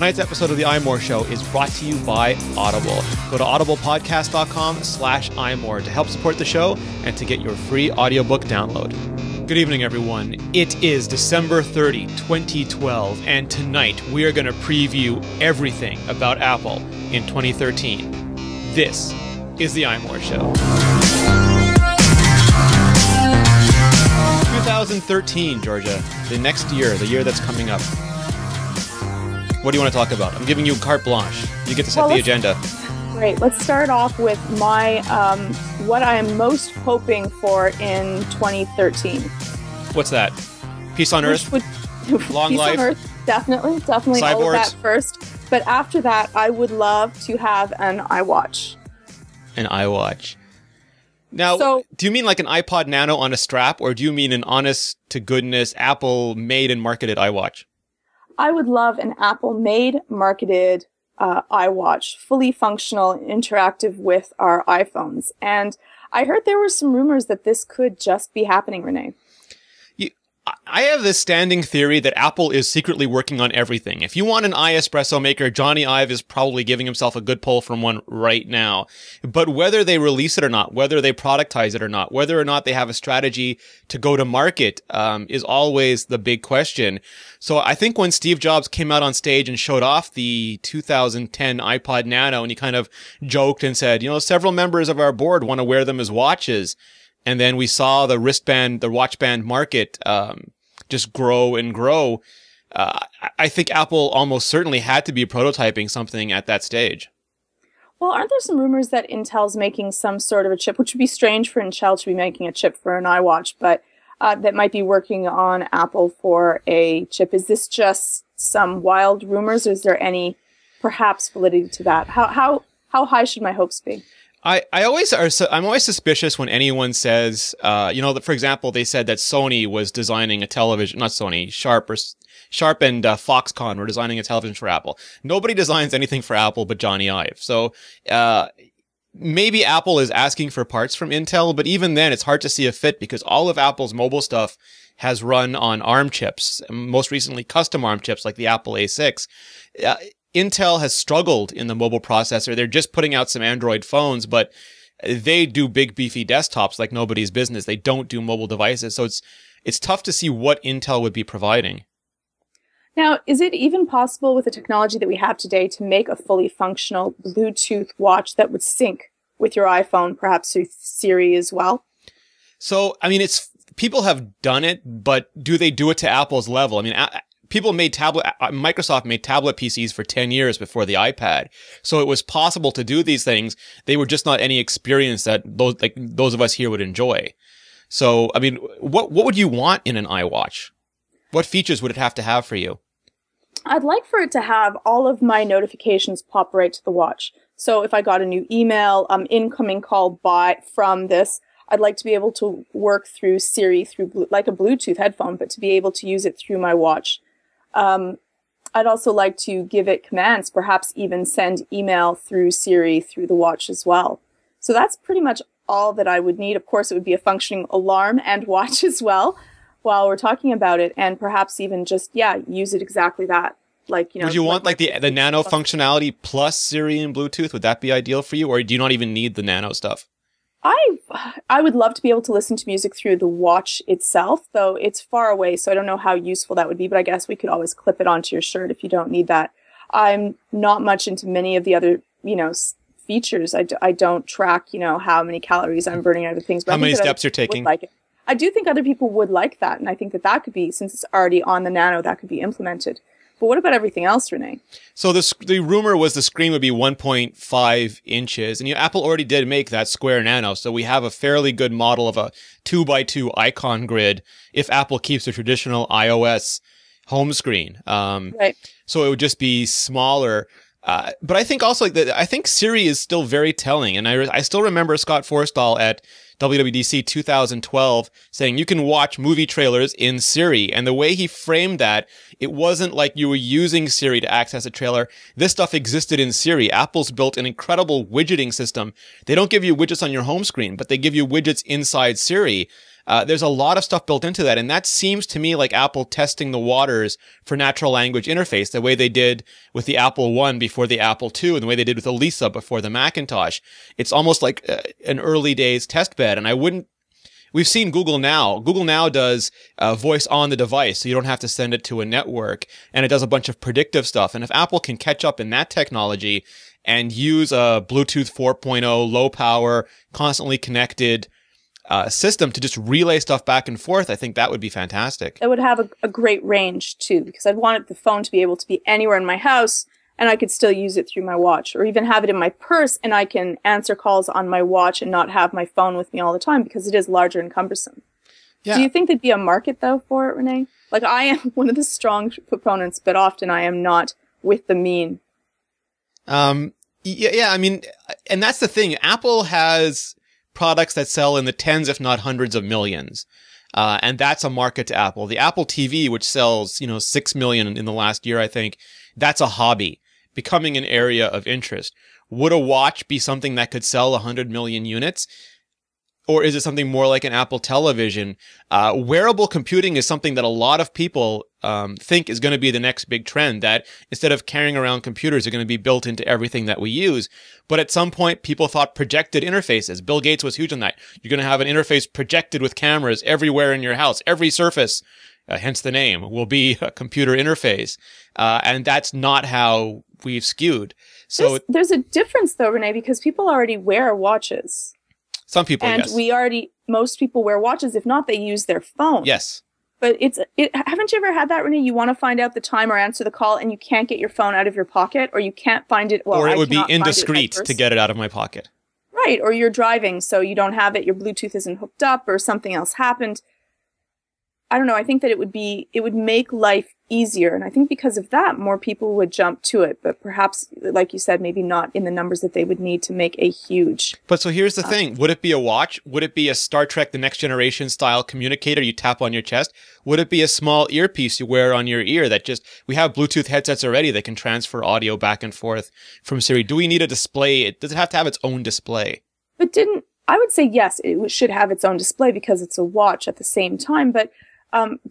Tonight's episode of the iMore Show is brought to you by Audible. Go to audiblepodcast.com/iMore to help support the show and to get your free audiobook download. Good evening, everyone. It is December 30, 2012, and tonight we are going to preview everything about Apple in 2013. This is the iMore Show. 2013, Georgia, the next year, the year that's coming up. What do you want to talk about? I'm giving you carte blanche. You get to set the agenda. Great. Let's start off with my what I am most hoping for in 2013. What's that? Peace on Earth? Long Peace life? on Earth, definitely. Cyborgs? All of that first. But after that, I would love to have an iWatch. An iWatch. Now, do you mean like an iPod Nano on a strap, or do you mean an honest-to-goodness Apple made and marketed iWatch? I would love an Apple-made, marketed iWatch, fully functional, interactive with our iPhones. And I heard there were some rumors that this could just be happening, Rene. I have this standing theory that Apple is secretly working on everything. If you want an iEspresso maker, Johnny Ive is probably giving himself a good pull from one right now. But whether they release it or not, whether they productize it or not, whether or not they have a strategy to go to market, is always the big question. So I think when Steve Jobs came out on stage and showed off the 2010 iPod Nano, and he kind of joked and said, you know, several members of our board want to wear them as watches. And then we saw the wristband, the watch band market just grow and grow. I think Apple almost certainly had to be prototyping something at that stage. Well, aren't there some rumors that Intel's making some sort of a chip, which would be strange for Intel to be making a chip for an iWatch, but that might be working on Apple for a chip? Is this just some wild rumors, or is there any perhaps validity to that? How high should my hopes be? I'm always suspicious when anyone says, you know, that, for example, they said that Sony was designing a television, not Sony, Sharp and Foxconn were designing a television for Apple. Nobody designs anything for Apple but Johnny Ive. So, maybe Apple is asking for parts from Intel, but even then it's hard to see a fit because all of Apple's mobile stuff has run on ARM chips, most recently custom ARM chips like the Apple A6. Intel has struggled in the mobile processor. They're just putting out some Android phones, but they do big beefy desktops like nobody's business. They don't do mobile devices. So it's tough to see what Intel would be providing. Now, is it even possible with the technology that we have today to make a fully functional Bluetooth watch that would sync with your iPhone, perhaps through Siri as well? So, I mean, people have done it, but do they do it to Apple's level? I mean, Microsoft made tablet PCs for 10 years before the iPad. So it was possible to do these things. They were just not any experience that those of us here would enjoy. So, I mean, what would you want in an iWatch? What features would it have to have for you? I'd like for it to have all of my notifications pop right to the watch. So if I got a new email, incoming call from this, I'd like to be able to work through Siri, like a Bluetooth headphone, but to be able to use it through my watch. I'd also like to give it commands, perhaps even send email through Siri through the watch as well. So that's pretty much all that I would need. Of course, it would be a functioning alarm and watch as well while we're talking about it, and perhaps even just, use it exactly that. Like, you know, would you want like the Nano functionality plus Siri and Bluetooth? Would that be ideal for you, or do you not even need the Nano stuff? I would love to be able to listen to music through the watch itself, though it's far away, so I don't know how useful that would be, but I guess we could always clip it onto your shirt if you don't need that. I'm not much into many of the other, features. I don't track, how many calories I'm burning out of things. But how many steps you're taking. Like it. I do think other people would like that, and I think that could be, since it's already on the Nano, that could be implemented. But what about everything else, Rene? So the rumor was the screen would be 1.5 inches, and Apple already did make that square Nano, so we have a fairly good model of a 2x2 icon grid if Apple keeps the traditional iOS home screen. Right. So it would just be smaller. But I think also I think Siri is still very telling, and I still remember Scott Forstall at WWDC 2012 saying you can watch movie trailers in Siri, and the way he framed that, it wasn't like you were using Siri to access a trailer. This stuff existed in Siri. Apple's built an incredible widgeting system. They don't give you widgets on your home screen, but they give you widgets inside Siri. There's a lot of stuff built into that. And that seems to me like Apple testing the waters for natural language interface, the way they did with the Apple I before the Apple II, and the way they did with the Lisa before the Macintosh. It's almost like an early days test bed. And we've seen Google Now. Google Now does voice on the device, so you don't have to send it to a network, and it does a bunch of predictive stuff. And if Apple can catch up in that technology and use a Bluetooth 4.0, low power, constantly connected system to just relay stuff back and forth, I think that would be fantastic. It would have a great range too, because I'd want the phone to be able to be anywhere in my house, and I could still use it through my watch, or even have it in my purse and I can answer calls on my watch and not have my phone with me all the time, because it is larger and cumbersome. Yeah. Do you think there'd be a market though for it, Rene? Like, I am one of the strong proponents, but often I am not with the mean. Yeah, I mean, and that's the thing. Apple has products that sell in the tens, if not hundreds of millions. And that's a market to Apple. The Apple TV, which sells, 6 million in the last year, I think, that's a hobby, becoming an area of interest. Would a watch be something that could sell 100 million units? Or is it something more like an Apple television? Wearable computing is something that a lot of people think is going to be the next big trend, that instead of carrying around computers, they're going to be built into everything that we use. But at some point, people thought projected interfaces. Bill Gates was huge on that. You're going to have an interface projected with cameras everywhere in your house. Every surface, hence the name, will be a computer interface. And that's not how we've skewed. So there's a difference though, Rene, because people already wear watches. Some people, and yes. Most people wear watches. If not, they use their phone. Yes. But haven't you ever had that, Rene? You want to find out the time or answer the call, and you can't get your phone out of your pocket, or you can't find it. Well, or it would be indiscreet to get it out of my pocket. Right. Or you're driving, so you don't have it. Your Bluetooth isn't hooked up, or something else happened. I don't know. I think that it would make life easier. And I think because of that, more people would jump to it. But perhaps, like you said, maybe not in the numbers that they would need to make a huge. But so here's the thing. Would it be a watch? Would it be a Star Trek The Next Generation style communicator you tap on your chest? Would it be a small earpiece you wear on your ear that we have Bluetooth headsets already that can transfer audio back and forth from Siri? Do we need a display? Does it have to have its own display? But I would say yes, it should have its own display because it's a watch at the same time. But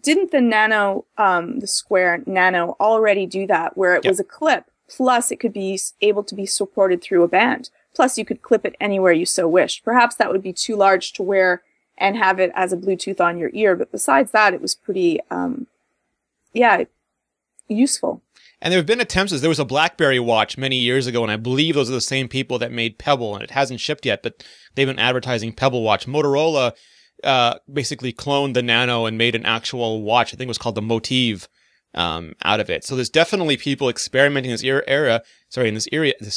didn't the Square Nano already do that, where it was a clip, plus it could be able to be supported through a band, plus you could clip it anywhere you so wished? Perhaps that would be too large to wear and have it as a Bluetooth on your ear, but besides that, it was pretty, useful. And there have been attempts. There was a BlackBerry watch many years ago, and I believe those are the same people that made Pebble, and it hasn't shipped yet, but they've been advertising Pebble watch. Motorola basically cloned the Nano and made an actual watch. I think it was called the Motive out of it. So there's definitely people experimenting in this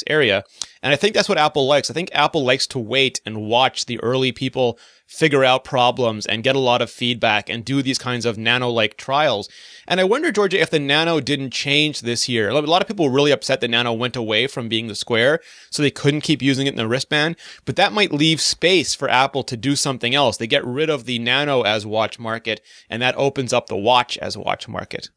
area. And I think that's what Apple likes. I think Apple likes to wait and watch the early people figure out problems and get a lot of feedback and do these kinds of Nano-like trials. And I wonder, Georgia, if the Nano didn't change this year. A lot of people were really upset that Nano went away from being the Square, so they couldn't keep using it in the wristband. But that might leave space for Apple to do something else. They get rid of the Nano as watch market, and that opens up the watch as watch market.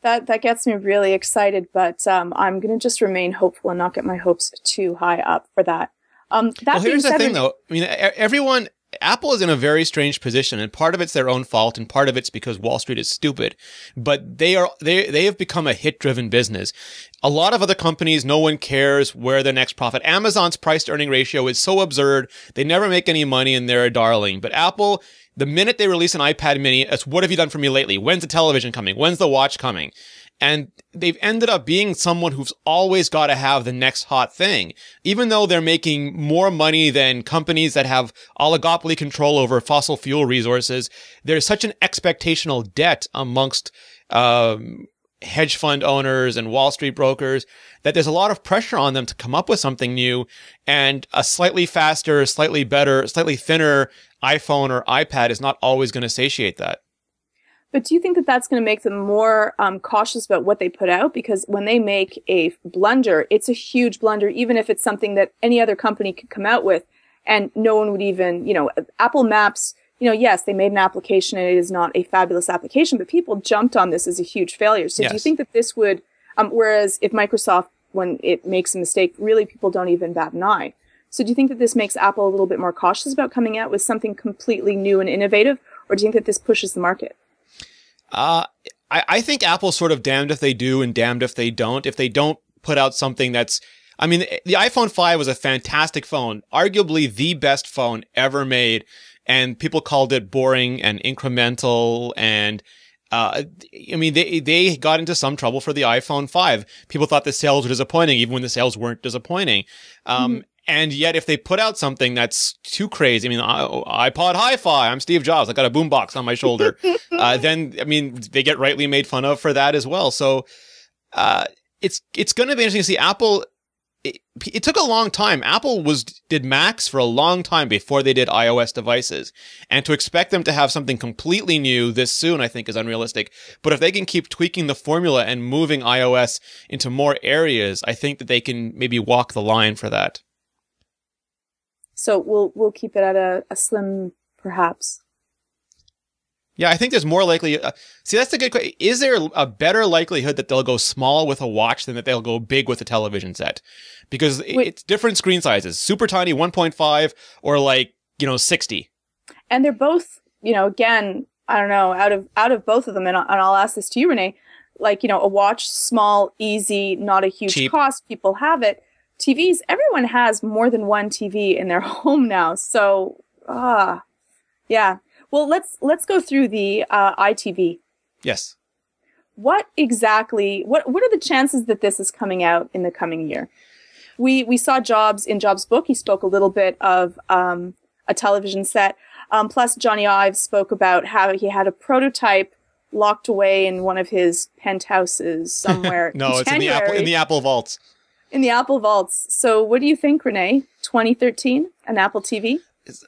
That gets me really excited, but I'm going to just remain hopeful and not get my hopes too high up for that. Here's the thing, though. I mean, Apple is in a very strange position, and part of it's their own fault, and part of it's because Wall Street is stupid. But they have become a hit-driven business. A lot of other companies, no one cares where their next profit. Amazon's price-to-earning ratio is so absurd; they never make any money, and they're a darling. But Apple, the minute they release an iPad Mini, it's what have you done for me lately? When's the television coming? When's the watch coming? And they've ended up being someone who's always got to have the next hot thing. Even though they're making more money than companies that have oligopoly control over fossil fuel resources, there's such an expectational debt amongst hedge fund owners and Wall Street brokers that there's a lot of pressure on them to come up with something new, and a slightly faster, slightly better, slightly thinner iPhone or iPad is not always going to satiate that. But do you think that that's going to make them more cautious about what they put out? Because when they make a blunder, it's a huge blunder, even if it's something that any other company could come out with and no one would even, Apple Maps, yes, they made an application and it is not a fabulous application, but people jumped on this as a huge failure. So do you think that this would, whereas if Microsoft, when it makes a mistake, really people don't even bat an eye. So do you think that this makes Apple a little bit more cautious about coming out with something completely new and innovative? or do you think that this pushes the market? I think Apple's sort of damned if they do and damned if they don't. If they don't put out something that's, I mean, the iPhone 5 was a fantastic phone, arguably the best phone ever made, and people called it boring and incremental, and I mean, they got into some trouble for the iPhone 5. People thought the sales were disappointing, even when the sales weren't disappointing. And yet, if they put out something that's too crazy, I mean, iPod Hi-Fi, I'm Steve Jobs, I got a boombox on my shoulder, then, I mean, they get rightly made fun of for that as well. So, it's going to be interesting to see. Apple, it took a long time. Apple did Macs for a long time before they did iOS devices. And to expect them to have something completely new this soon, I think, is unrealistic. But if they can keep tweaking the formula and moving iOS into more areas, I think that they can maybe walk the line for that. So we'll keep it at a slim, perhaps. Yeah, I think there's more likely. See, that's the good question. Is there a better likelihood that they'll go small with a watch than that they'll go big with a television set? Because it's different screen sizes, super tiny 1.5 or like, 60. And they're both, again, I don't know, out of both of them, and I'll ask this to you, Rene, like, a watch, small, easy, not a huge cheap cost, people have it. TVs, everyone has more than one TV in their home now. So, yeah. Well, let's go through the iTV. Yes. What exactly, what are the chances that this is coming out in the coming year? We saw Jobs in Jobs' book. He spoke a little bit of a television set. Plus, Johnny Ive spoke about how he had a prototype locked away in one of his penthouses somewhere. No, it's in the Apple vaults. In the Apple vaults. So what do you think, Rene? 2013, an Apple TV?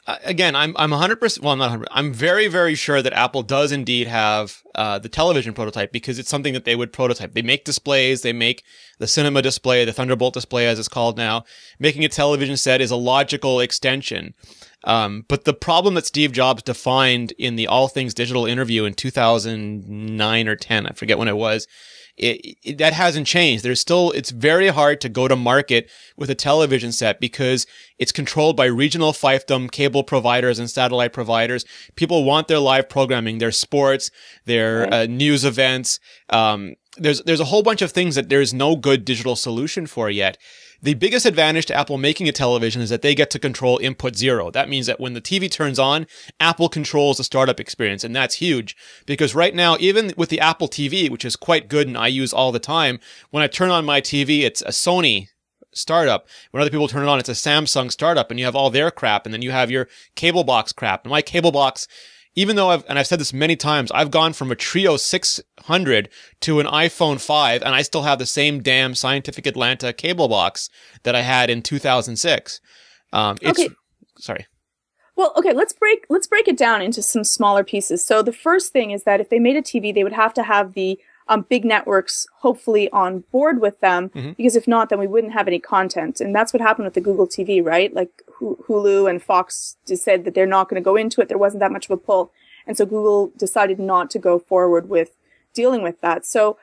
Again, I'm 100%, well, not 100%. I'm very, very sure that Apple does indeed have the television prototype, because it's something that they would prototype. They make displays. They make the cinema display, the Thunderbolt display, as it's called now. Making a television set is a logical extension. But the problem that Steve Jobs defined in the All Things Digital interview in 2009 or 10, I forget when it was, that hasn't changed. It's very hard to go to market with a television set because it's controlled by regional fiefdom, cable providers and satellite providers. People want their live programming, their sports, their news events. There's a whole bunch of things that there's no good digital solution for yet. The biggest advantage to Apple making a television is that they get to control input zero. That means that when the TV turns on, Apple controls the startup experience, and that's huge. Because right now, even with the Apple TV, which is quite good and I use all the time, when I turn on my TV, it's a Sony startup. When other people turn it on, it's a Samsung startup, and you have all their crap, and then you have your cable box crap. And my cable box, even though I've said this many times, I've gone from a Trio 600 to an iPhone 5, and I still have the same damn Scientific Atlanta cable box that I had in 2006. Okay. Sorry. Well, okay, let's break it down into some smaller pieces. So the first thing is that if they made a TV, they would have to have the big networks hopefully on board with them, because if not, then we wouldn't have any content. And that's what happened with the Google TV, right? Like Hulu and Fox just said that they're not going to go into it. There wasn't that much of a pull. And so Google decided not to go forward with dealing with that. So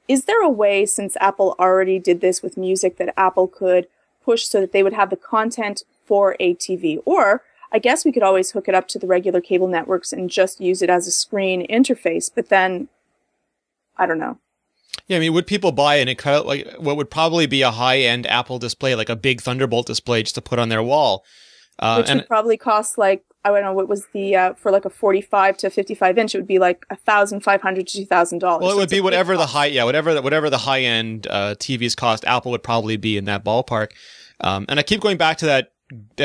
is there a way, since Apple already did this with music, that Apple could push so that they would have the content for a TV? Or I guess we could always hook it up to the regular cable networks and just use it as a screen interface. But then, I don't know. Yeah, I mean, would people buy an incredible, like what would probably be a high-end Apple display, like a big Thunderbolt display, just to put on their wall? Which would probably cost like, I don't know, what was the for like a 45 to 55 inch? It would be like $1,500 to $2,000. Well, it would be whatever the whatever the high-end TVs cost. Apple would probably be in that ballpark. And I keep going back to that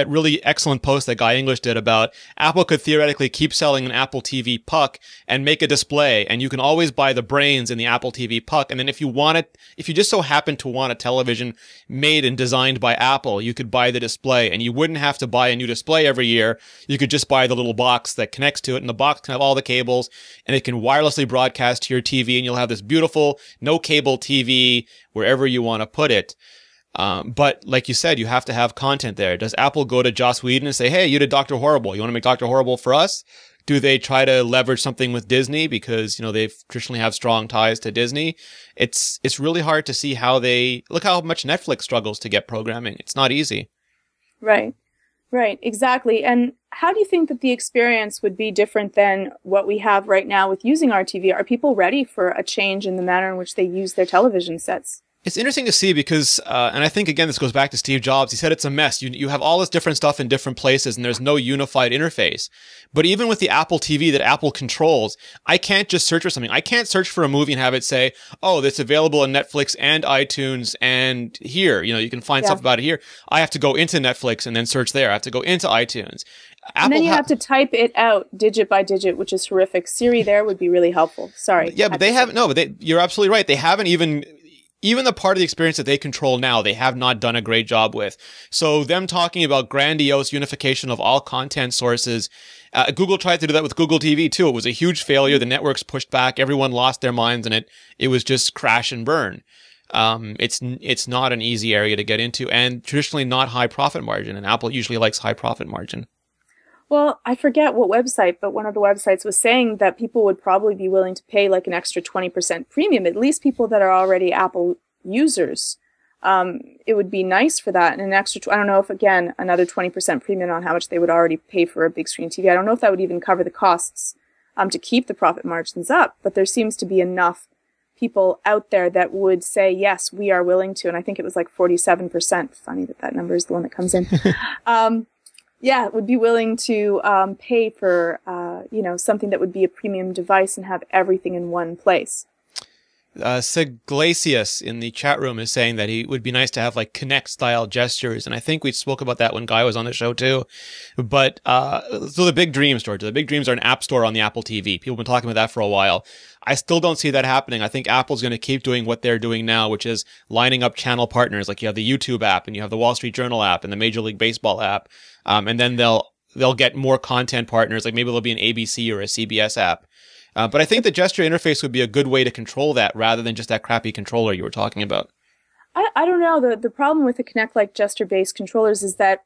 really excellent post that Guy English did about Apple could theoretically keep selling an Apple TV puck and make a display, and you can always buy the brains in the Apple TV puck. And then if you just so happen to want a television made and designed by Apple, you could buy the display, and you wouldn't have to buy a new display every year. You could just buy the little box that connects to it, and the box can have all the cables, and it can wirelessly broadcast to your TV, and you'll have this beautiful no cable TV wherever you want to put it. But like you said, you have to have content there. Does Apple go to Joss Whedon and say, hey, you did Dr. Horrible. You want to make Dr. Horrible for us? Do they try to leverage something with Disney because, they traditionally have strong ties to Disney? It's really hard to see how look how much Netflix struggles to get programming. It's not easy. Right. Right. Exactly. And how do you think that the experience would be different than what we have right now with using our TV? Are people ready for a change in the manner in which they use their television sets? It's interesting to see because, and I think, again, this goes back to Steve Jobs. He said it's a mess. You have all this different stuff in different places, and there's no unified interface. But even with the Apple TV that Apple controls, I can't just search for something. I can't search for a movie and have it say, oh, that's available on Netflix and iTunes and here. You can find stuff about it here. I have to go into Netflix and then search there. I have to go into iTunes. And then you have to type it out digit by digit, which is horrific. Siri there would be really helpful. Sorry. Yeah, but you're absolutely right. They haven't even the part of the experience that they control now, they have not done a great job with. So them talking about grandiose unification of all content sources, Google tried to do that with Google TV too. It was a huge failure. The networks pushed back. Everyone lost their minds, and it was just crash and burn. It's not an easy area to get into, and traditionally not high profit margin. And Apple usually likes high profit margin. Well, I forget what website, but one of the websites was saying that people would probably be willing to pay like an extra 20% premium, at least people that are already Apple users. It would be nice for that. And an extra, I don't know if, again, another 20% premium on how much they would already pay for a big screen TV. I don't know if that would even cover the costs to keep the profit margins up, but there seems to be enough people out there that would say, yes, we are willing to. And I think it was like 47%. Funny that number is the one that comes in. Yeah, would be willing to pay for, something that would be a premium device and have everything in one place. Seglasius in the chat room is saying that it would be nice to have like Kinect-style gestures, and I think we spoke about that when Guy was on the show too. But so the big dreams, Georgia, the big dreams are an app store on the Apple TV. People have been talking about that for a while. I still don't see that happening. I think Apple's going to keep doing what they're doing now, which is lining up channel partners. Like you have the YouTube app, and you have the Wall Street Journal app, and the Major League Baseball app, and then they'll get more content partners. Like maybe there'll be an ABC or a CBS app. But I think the gesture interface would be a good way to control that rather than just that crappy controller you were talking about. I don't know. The problem with the Kinect-like gesture-based controllers is that,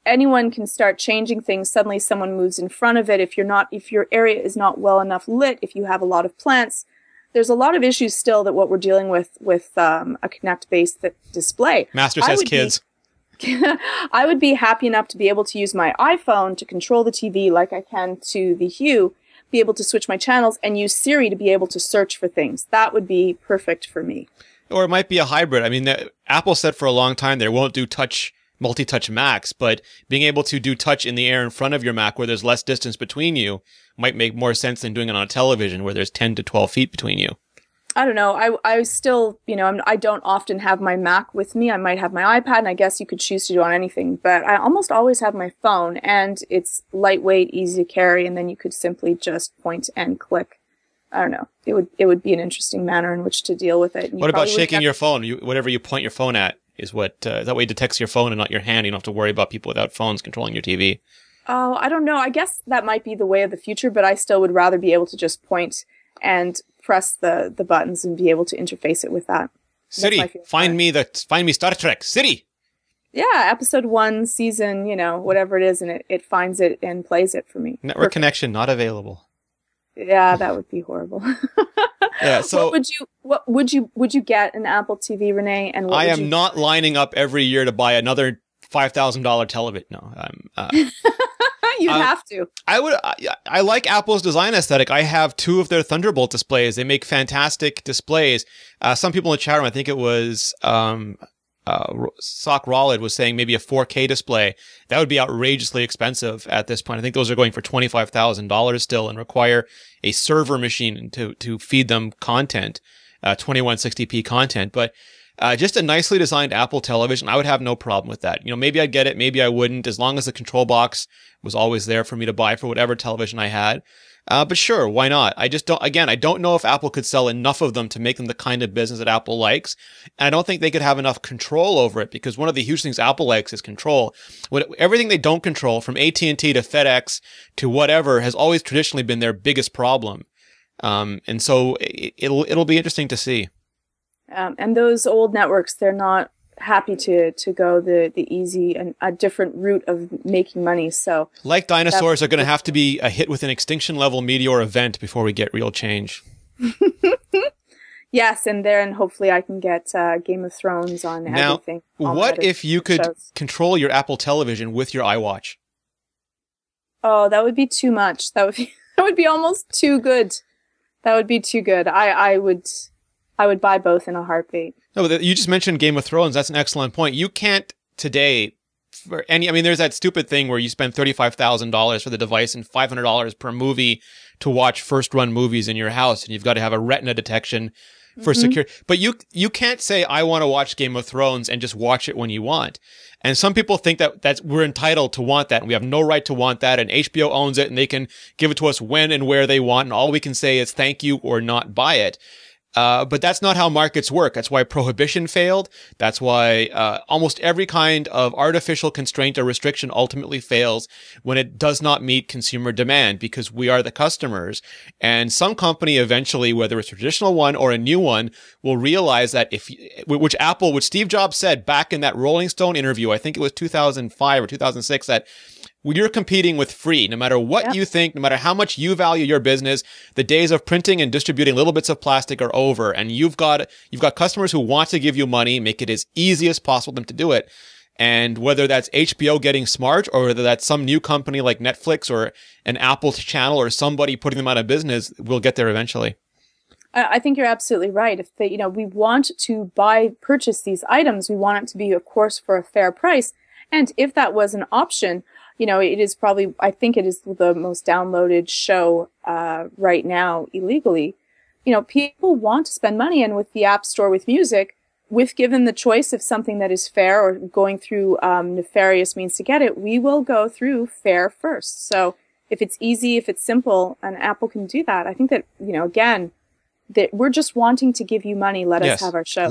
anyone can start changing things. Suddenly someone moves in front of it. If your area is not well enough lit, if you have a lot of plants, there's a lot of issues still that what we're dealing with a Kinect-based display. Master says kids. I would be happy enough to be able to use my iPhone to control the TV like I can to the Hue, be able to switch my channels, and use Siri to be able to search for things. That would be perfect for me. Or it might be a hybrid. I mean, Apple said for a long time they won't do multi-touch Macs, but being able to do touch in the air in front of your Mac where there's less distance between you might make more sense than doing it on a television where there's 10 to 12 feet between you. I don't know. I still, I don't often have my Mac with me. I might have my iPad, and I guess you could choose to do on anything, but I almost always have my phone, and it's lightweight, easy to carry, and then you could simply just point and click. I don't know. It would be an interesting manner in which to deal with it. What about shaking your phone? Whatever you point your phone at is what, that way it detects your phone and not your hand. You don't have to worry about people without phones controlling your TV. Oh, I don't know. I guess that might be the way of the future, but I still would rather be able to just point and press the buttons and be able to interface it with that. Siri, find me Star Trek. Siri! Yeah, episode 1, season, whatever it is, and it finds it and plays it for me. Network connection not available. Yeah, that would be horrible. Yeah, so what would you get an Apple TV, Rene? And I am not lining up every year to buy another $5,000 television. No, you'd have to. I like Apple's design aesthetic. I have 2 of their Thunderbolt displays. They make fantastic displays. Some people in the chat room, I think it was Sock Rollid was saying maybe a 4K display. That would be outrageously expensive at this point. I think those are going for $25,000 still and require a server machine to feed them content, 2160p content. But just a nicely designed Apple television, I would have no problem with that. Maybe I'd get it, maybe I wouldn't, as long as the control box was always there for me to buy for whatever television I had. But sure, why not? I don't know if Apple could sell enough of them to make them the kind of business that Apple likes. And I don't think they could have enough control over it, because one of the huge things Apple likes is control. Everything they don't control, from AT&T to FedEx to whatever, has always traditionally been their biggest problem. And so it'll be interesting to see. And those old networks, they're not happy to go the easy and a different route of making money. So, like dinosaurs, are going to have to be a hit with an extinction level meteor event before we get real change. Yes, and then hopefully I can get Game of Thrones on everything. Now, what if you could control your Apple television with your iWatch? Oh, that would be too much. That would be that would be almost too good. That would be too good. I would buy both in a heartbeat. No, you just mentioned Game of Thrones. That's an excellent point. You can't today for any. I mean, there's that stupid thing where you spend $35,000 for the device and $500 per movie to watch first-run movies in your house, and you've got to have a retina detection for security. But you can't say I want to watch Game of Thrones and just watch it when you want. And some people think that we're entitled to want that, and we have no right to want that, and HBO owns it, and they can give it to us when and where they want, and all we can say is thank you or not buy it. But that's not how markets work. That's why prohibition failed. That's why almost every kind of artificial constraint or restriction ultimately fails when it does not meet consumer demand, because we are the customers. And some company eventually, whether it's a traditional one or a new one, will realize that which Steve Jobs said back in that Rolling Stone interview, I think it was 2005 or 2006, that when you're competing with free, no matter what you think, no matter how much you value your business, the days of printing and distributing little bits of plastic are over. And you've got customers who want to give you money, make it as easy as possible for them to do it. And whether that's HBO getting smart, or whether that's some new company like Netflix or an Apple channel or somebody putting them out of business, we'll get there eventually. I think you're absolutely right. If we want to purchase these items, we want it to be, of course, for a fair price. And if that was an option, it is probably, I think it is the most downloaded show right now illegally. People want to spend money, and with the App Store with music, with given the choice of something that is fair or going through nefarious means to get it, we will go through fair first. So if it's easy, if it's simple, and Apple can do that, I think that, again, that we're just wanting to give you money. Let us have our show.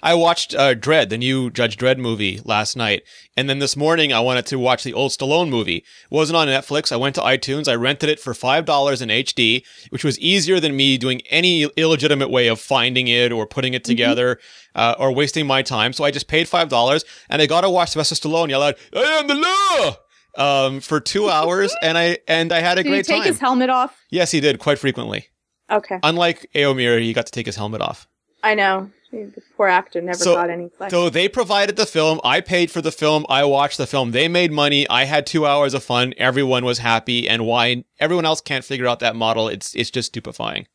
I watched Dredd, the new Judge Dredd movie, last night. And then this morning, I wanted to watch the old Stallone movie. It wasn't on Netflix. I went to iTunes. I rented it for $5 in HD, which was easier than me doing any illegitimate way of finding it or putting it together or wasting my time. So I just paid $5, and I got to watch Sylvester Stallone yell out, "I am the law!" For 2 hours, and I had a great time. Did he take his helmet off? Yes, he did, quite frequently. Okay. Unlike Eomir, he got to take his helmet off. I know. The poor actor never got any flesh. So they provided the film. I paid for the film. I watched the film. They made money. I had 2 hours of fun. Everyone was happy. And why everyone else can't figure out that model, it's just stupefying.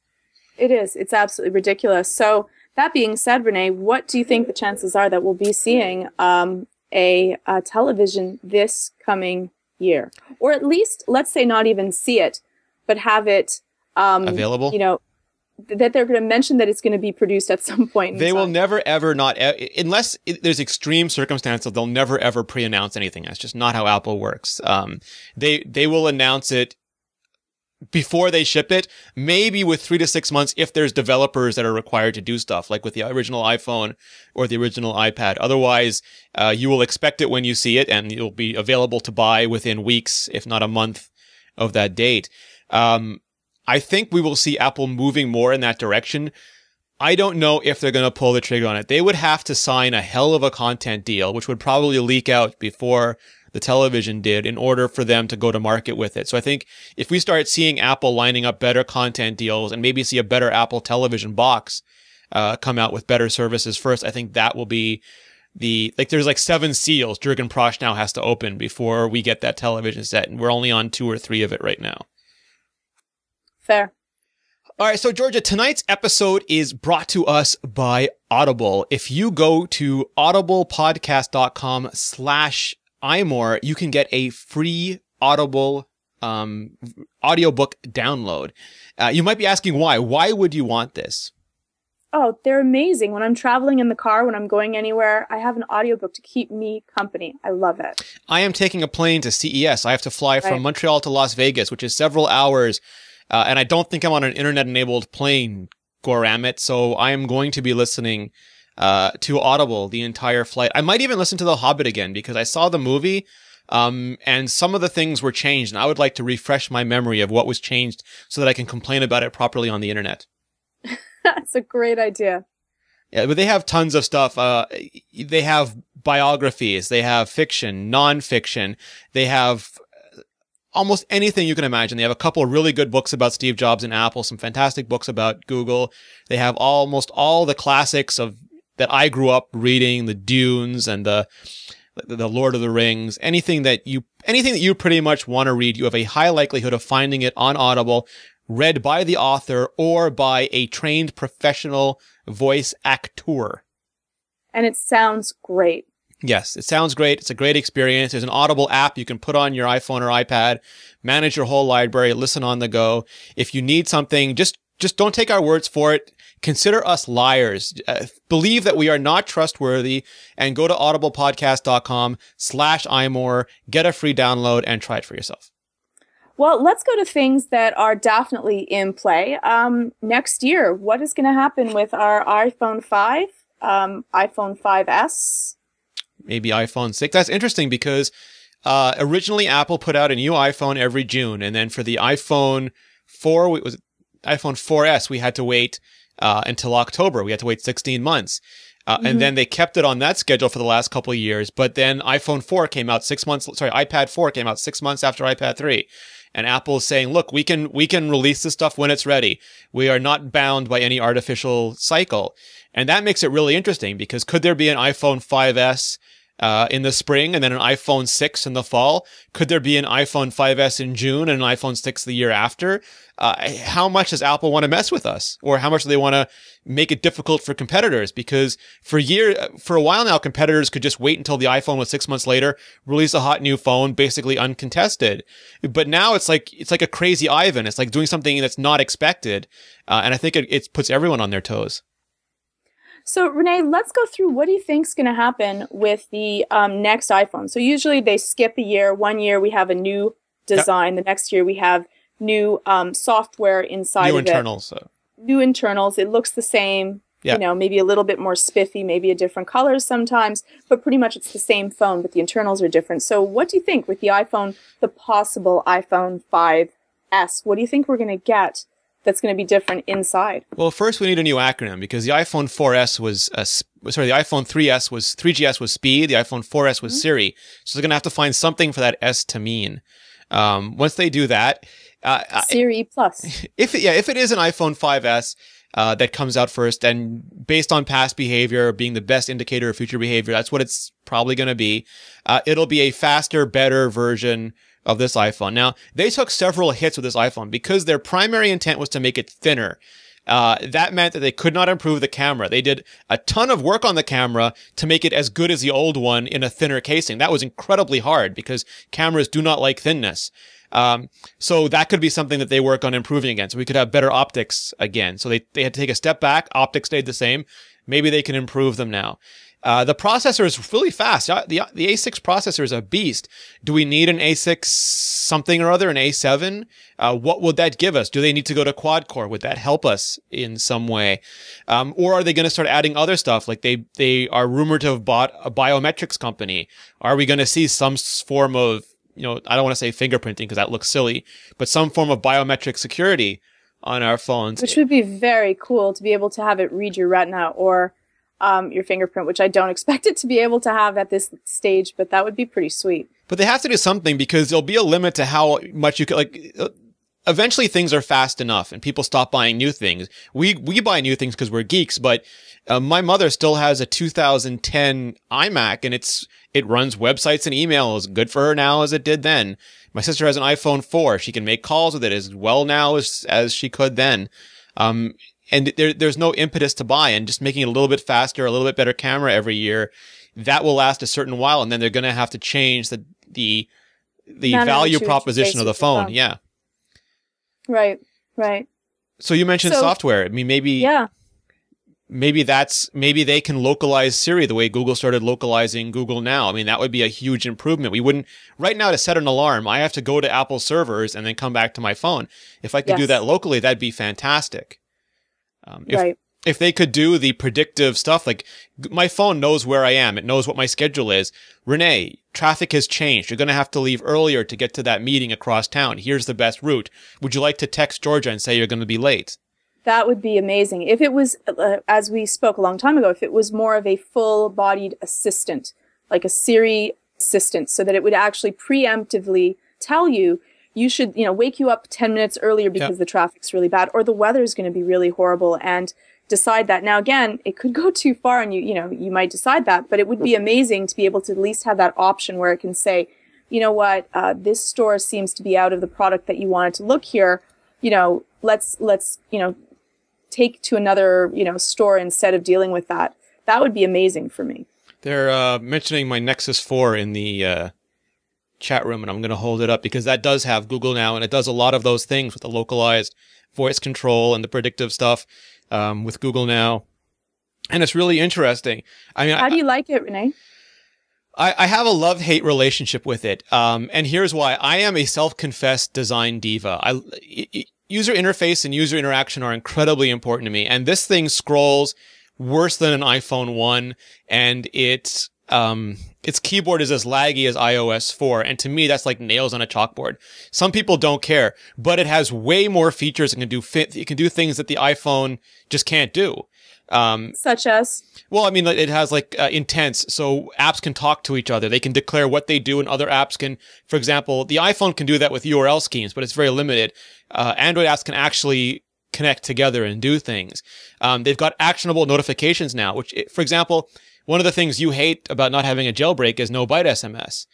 It is. It's absolutely ridiculous. So that being said, Rene, what do you think the chances are that we'll be seeing a television this coming year? Or at least, let's say not even see it, but have it available, that they're going to mention that it's going to be produced at some point. They will never, ever not, unless there's extreme circumstances, they'll never, ever pre-announce anything. That's just not how Apple works. They will announce it before they ship it, maybe with 3 to 6 months if there's developers that are required to do stuff, like with the original iPhone or the original iPad. Otherwise, you will expect it when you see it, and it'll be available to buy within weeks, if not a month, of that date. I think we will see Apple moving more in that direction. I don't know if they're going to pull the trigger on it. They would have to sign a hell of a content deal, which would probably leak out before the television did, in order for them to go to market with it. So I think if we start seeing Apple lining up better content deals and maybe see a better Apple television box come out with better services first, I think that will be there's 7 seals Jürgen Prochnow has to open before we get that television set. And we're only on 2 or 3 of it right now. Fair. All right, so Georgia, tonight's episode is brought to us by Audible. If you go to audiblepodcast.com/iMore, you can get a free Audible audiobook download. You might be asking why. Why would you want this? Oh, they're amazing. When I'm traveling in the car, when I'm going anywhere, I have an audiobook to keep me company. I love it. I am taking a plane to CES. I have to fly from Montreal to Las Vegas, which is several hours. And I don't think I'm on an internet-enabled plane, Goramit, so I am going to be listening to Audible the entire flight. I might even listen to The Hobbit again, because I saw the movie, and some of the things were changed, and I would like to refresh my memory of what was changed so that I can complain about it properly on the internet. That's a great idea. Yeah, but they have tons of stuff. They have biographies, they have fiction, non-fiction, they have almost anything you can imagine. They have a couple of really good books about Steve Jobs and Apple, some fantastic books about Google. They have almost all the classics that I grew up reading, the Dunes and the the Lord of the Rings, anything that you pretty much want to read, you have a high likelihood of finding it on Audible, read by the author or by a trained professional voice actor. And it sounds great. Yes, it sounds great. It's a great experience. There's an Audible app you can put on your iPhone or iPad, manage your whole library, listen on the go. If you need something, just don't take our words for it. Consider us liars. Believe that we are not trustworthy and go to audiblepodcast.com/iMore, get a free download and try it for yourself. Well, let's go to things that are definitely in play. Next year, what is going to happen with our iPhone 5, iPhone 5S? Maybe iPhone 6. That's interesting because originally Apple put out a new iPhone every June. And then for the iPhone 4S, we had to wait until October. We had to wait 16 months. And then they kept it on that schedule for the last couple of years. But then iPad 4 came out 6 months after iPad 3. And Apple is saying, look, we can release this stuff when it's ready. We are not bound by any artificial cycle. And that makes it really interesting because could there be an iPhone 5S in the spring and then an iPhone 6 in the fall? Could there be an iPhone 5S in June and an iPhone 6 the year after? How much does Apple want to mess with us? Or how much do they want to make it difficult for competitors? Because for a while now, competitors could just wait until the iPhone was 6 months later, release a hot new phone, basically uncontested. But now it's like a crazy Ivan. It's like doing something that's not expected. And I think it puts everyone on their toes. So, Rene, let's go through what do you think is going to happen with the next iPhone. So usually they skip a year. 1 year we have a new design. Yep. The next year we have new software inside of it. New internals. It looks the same. Yep. You know, maybe a little bit more spiffy, maybe a different colors sometimes, but pretty much it's the same phone, but the internals are different. So what do you think with the iPhone, the possible iPhone 5S? What do you think we're going to get that's going to be different inside? Well, first we need a new acronym because the iPhone 4S was, the iPhone 3GS was speed, the iPhone 4S was Siri. So they're going to have to find something for that S to mean. Once they do that, Siri Plus. If it is an iPhone 5S that comes out first, and based on past behavior being the best indicator of future behavior, that's what it's probably going to be. It'll be a faster, better version of this iPhone. Now, they took several hits with this iPhone because their primary intent was to make it thinner. That meant that they could not improve the camera. They did a ton of work on the camera to make it as good as the old one in a thinner casing. That was incredibly hard because cameras do not like thinness. So that could be something that they work on improving again. So we could have better optics again. So they had to take a step back. Optics stayed the same. Maybe they can improve them now. The processor is really fast. The A6 processor is a beast. Do we need an A6 something or other, an A7? What would that give us? Do they need to go to quad core? Would that help us in some way? Or are they going to start adding other stuff? Like they are rumored to have bought a biometrics company. Are we going to see some form of, I don't want to say fingerprinting because that looks silly, but some form of biometric security on our phones? Which would be very cool to be able to have it read your retina or your fingerprint, which I don't expect it to be able to have at this stage, but that would be pretty sweet. But they have to do something because there'll be a limit to how much you could, eventually things are fast enough and people stop buying new things. We buy new things because we're geeks, but my mother still has a 2010 iMac and it runs websites and emails good for her now as it did then. My sister has an iPhone 4. She can make calls with it as well now as she could then. And there's no impetus to buy, and just making it a little bit faster, a little bit better camera every year, that will last a certain while, and then they're going to have to change the value proposition of the phone. Yeah. Right. So you mentioned software. I mean, maybe they can localize Siri the way Google started localizing Google Now. I mean, that would be a huge improvement. Right now to set an alarm, I have to go to Apple servers and then come back to my phone. If I could do that locally, that'd be fantastic. If they could do the predictive stuff, like my phone knows where I am. It knows what my schedule is. Rene, traffic has changed. You're going to have to leave earlier to get to that meeting across town. Here's the best route. Would you like to text Georgia and say you're going to be late? That would be amazing. If it was, as we spoke a long time ago, if it was more of a full-bodied assistant, like a Siri assistant, so that it would actually preemptively tell you, you should, wake you up 10 minutes earlier because the traffic's really bad, or the weather is going to be really horrible, and decide that. Now, again, it could go too far and you might decide that, but it would be amazing to be able to at least have that option where it can say, you know what, this store seems to be out of the product that you wanted to look here. Let's take to another, store instead of dealing with that. That would be amazing for me. They're mentioning my Nexus 4 in the chat room, and I'm going to hold it up because that does have Google Now, and it does a lot of those things with the localized voice control and the predictive stuff with Google Now. And it's really interesting. I mean, how do you like it, Rene? I have a love-hate relationship with it. And here's why. I am a self-confessed design diva. User interface and user interaction are incredibly important to me. And this thing scrolls worse than an iPhone 1. And its keyboard is as laggy as iOS 4. And to me, that's like nails on a chalkboard. Some people don't care, but it has way more features and it can do things that the iPhone just can't do. Such as? Well, I mean, it has like intents, so apps can talk to each other. They can declare what they do, and other apps can, for example, the iPhone can do that with URL schemes, but it's very limited. Android apps can actually connect together and do things. They've got actionable notifications now, which, for example, one of the things you hate about not having a jailbreak is no byte SMS.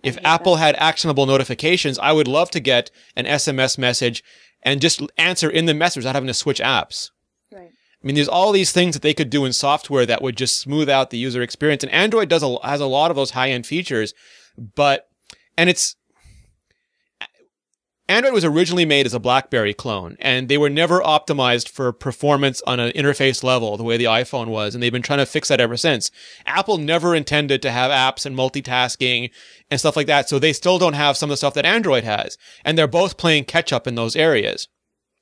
If Apple had actionable notifications, I would love to get an SMS message and just answer in the message without having to switch apps. Right. I mean, there's all these things that they could do in software that would just smooth out the user experience. And Android has a lot of those high-end features, Android was originally made as a BlackBerry clone, and they were never optimized for performance on an interface level the way the iPhone was, and they've been trying to fix that ever since. Apple never intended to have apps and multitasking and stuff like that, so they still don't have some of the stuff that Android has. And they're both playing catch-up in those areas.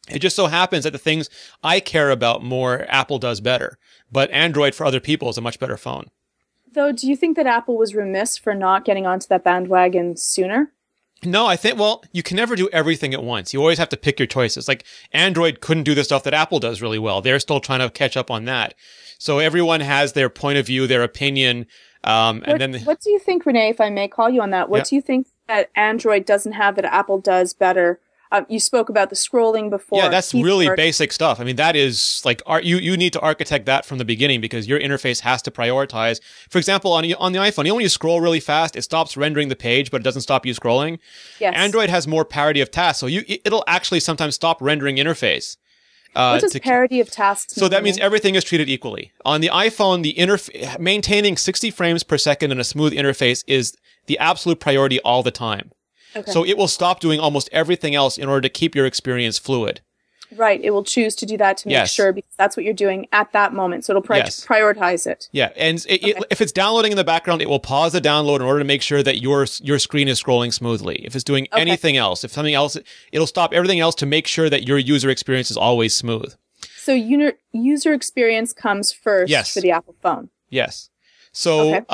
It just so happens that the things I care about more, Apple does better. But Android for other people is a much better phone. Though, do you think that Apple was remiss for not getting onto that bandwagon sooner? No, I think, well, you can never do everything at once. You always have to pick your choices. Like, Android couldn't do the stuff that Apple does really well. They're still trying to catch up on that. So everyone has their point of view, their opinion. What do you think, Rene, if I may call you on that? What do you think that Android doesn't have that Apple does better? You spoke about the scrolling before. Yeah, that's really basic stuff. I mean, that is like, you need to architect that from the beginning because your interface has to prioritize. For example, on the iPhone, when you scroll really fast, it stops rendering the page, but it doesn't stop you scrolling. Yes. Android has more parity of tasks, so it'll actually sometimes stop rendering interface. What does parity of tasks mean? So that means everything is treated equally. On the iPhone, maintaining 60 frames per second in a smooth interface is the absolute priority all the time. Okay. So it will stop doing almost everything else in order to keep your experience fluid. Right. It will choose to do that to make sure because that's what you're doing at that moment. So it'll prioritize it. Yeah. And if it's downloading in the background, it will pause the download in order to make sure that your screen is scrolling smoothly. If it's doing anything else, if something else, it'll stop everything else to make sure that your user experience is always smooth. So user experience comes first for the Apple phone. Yes. So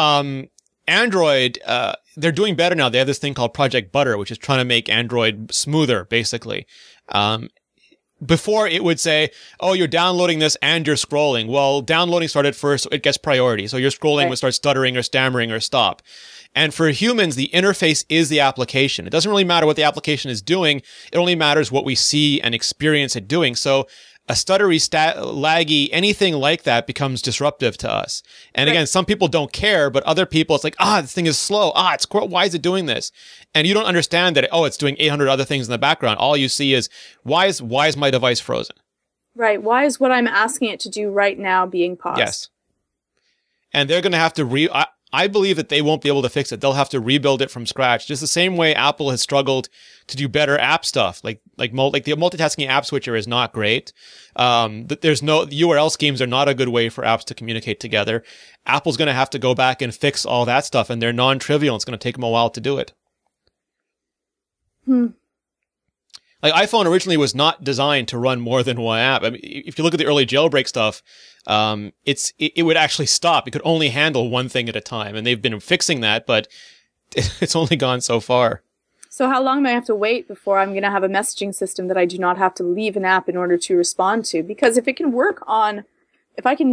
Android, they're doing better now. They have this thing called Project Butter, which is trying to make Android smoother, basically. Before it would say, oh, you're downloading this and you're scrolling. Well, downloading started first, so it gets priority. So your scrolling would start stuttering or stammering or stop. And for humans, the interface is the application. It doesn't really matter what the application is doing. It only matters what we see and experience it doing. So a stuttery, laggy, anything like that becomes disruptive to us. And again, some people don't care, but other people, it's like, this thing is slow. Why is it doing this? And you don't understand that, it's doing 800 other things in the background. All you see is, why is my device frozen? Right. Why is what I'm asking it to do right now being paused? Yes. And they're going to have to I believe that they won't be able to fix it. They'll have to rebuild it from scratch. Just the same way Apple has struggled to do better app stuff. Like the multitasking app switcher is not great. There's no URL schemes are not a good way for apps to communicate together. Apple's going to have to go back and fix all that stuff, and they're non-trivial. It's going to take them a while to do it. Like iPhone originally was not designed to run more than one app. I mean, if you look at the early jailbreak stuff, it would actually stop. It could only handle one thing at a time, and they've been fixing that, but it's only gone so far. So how long do I have to wait before I'm going to have a messaging system that I do not have to leave an app in order to respond to? Because if I can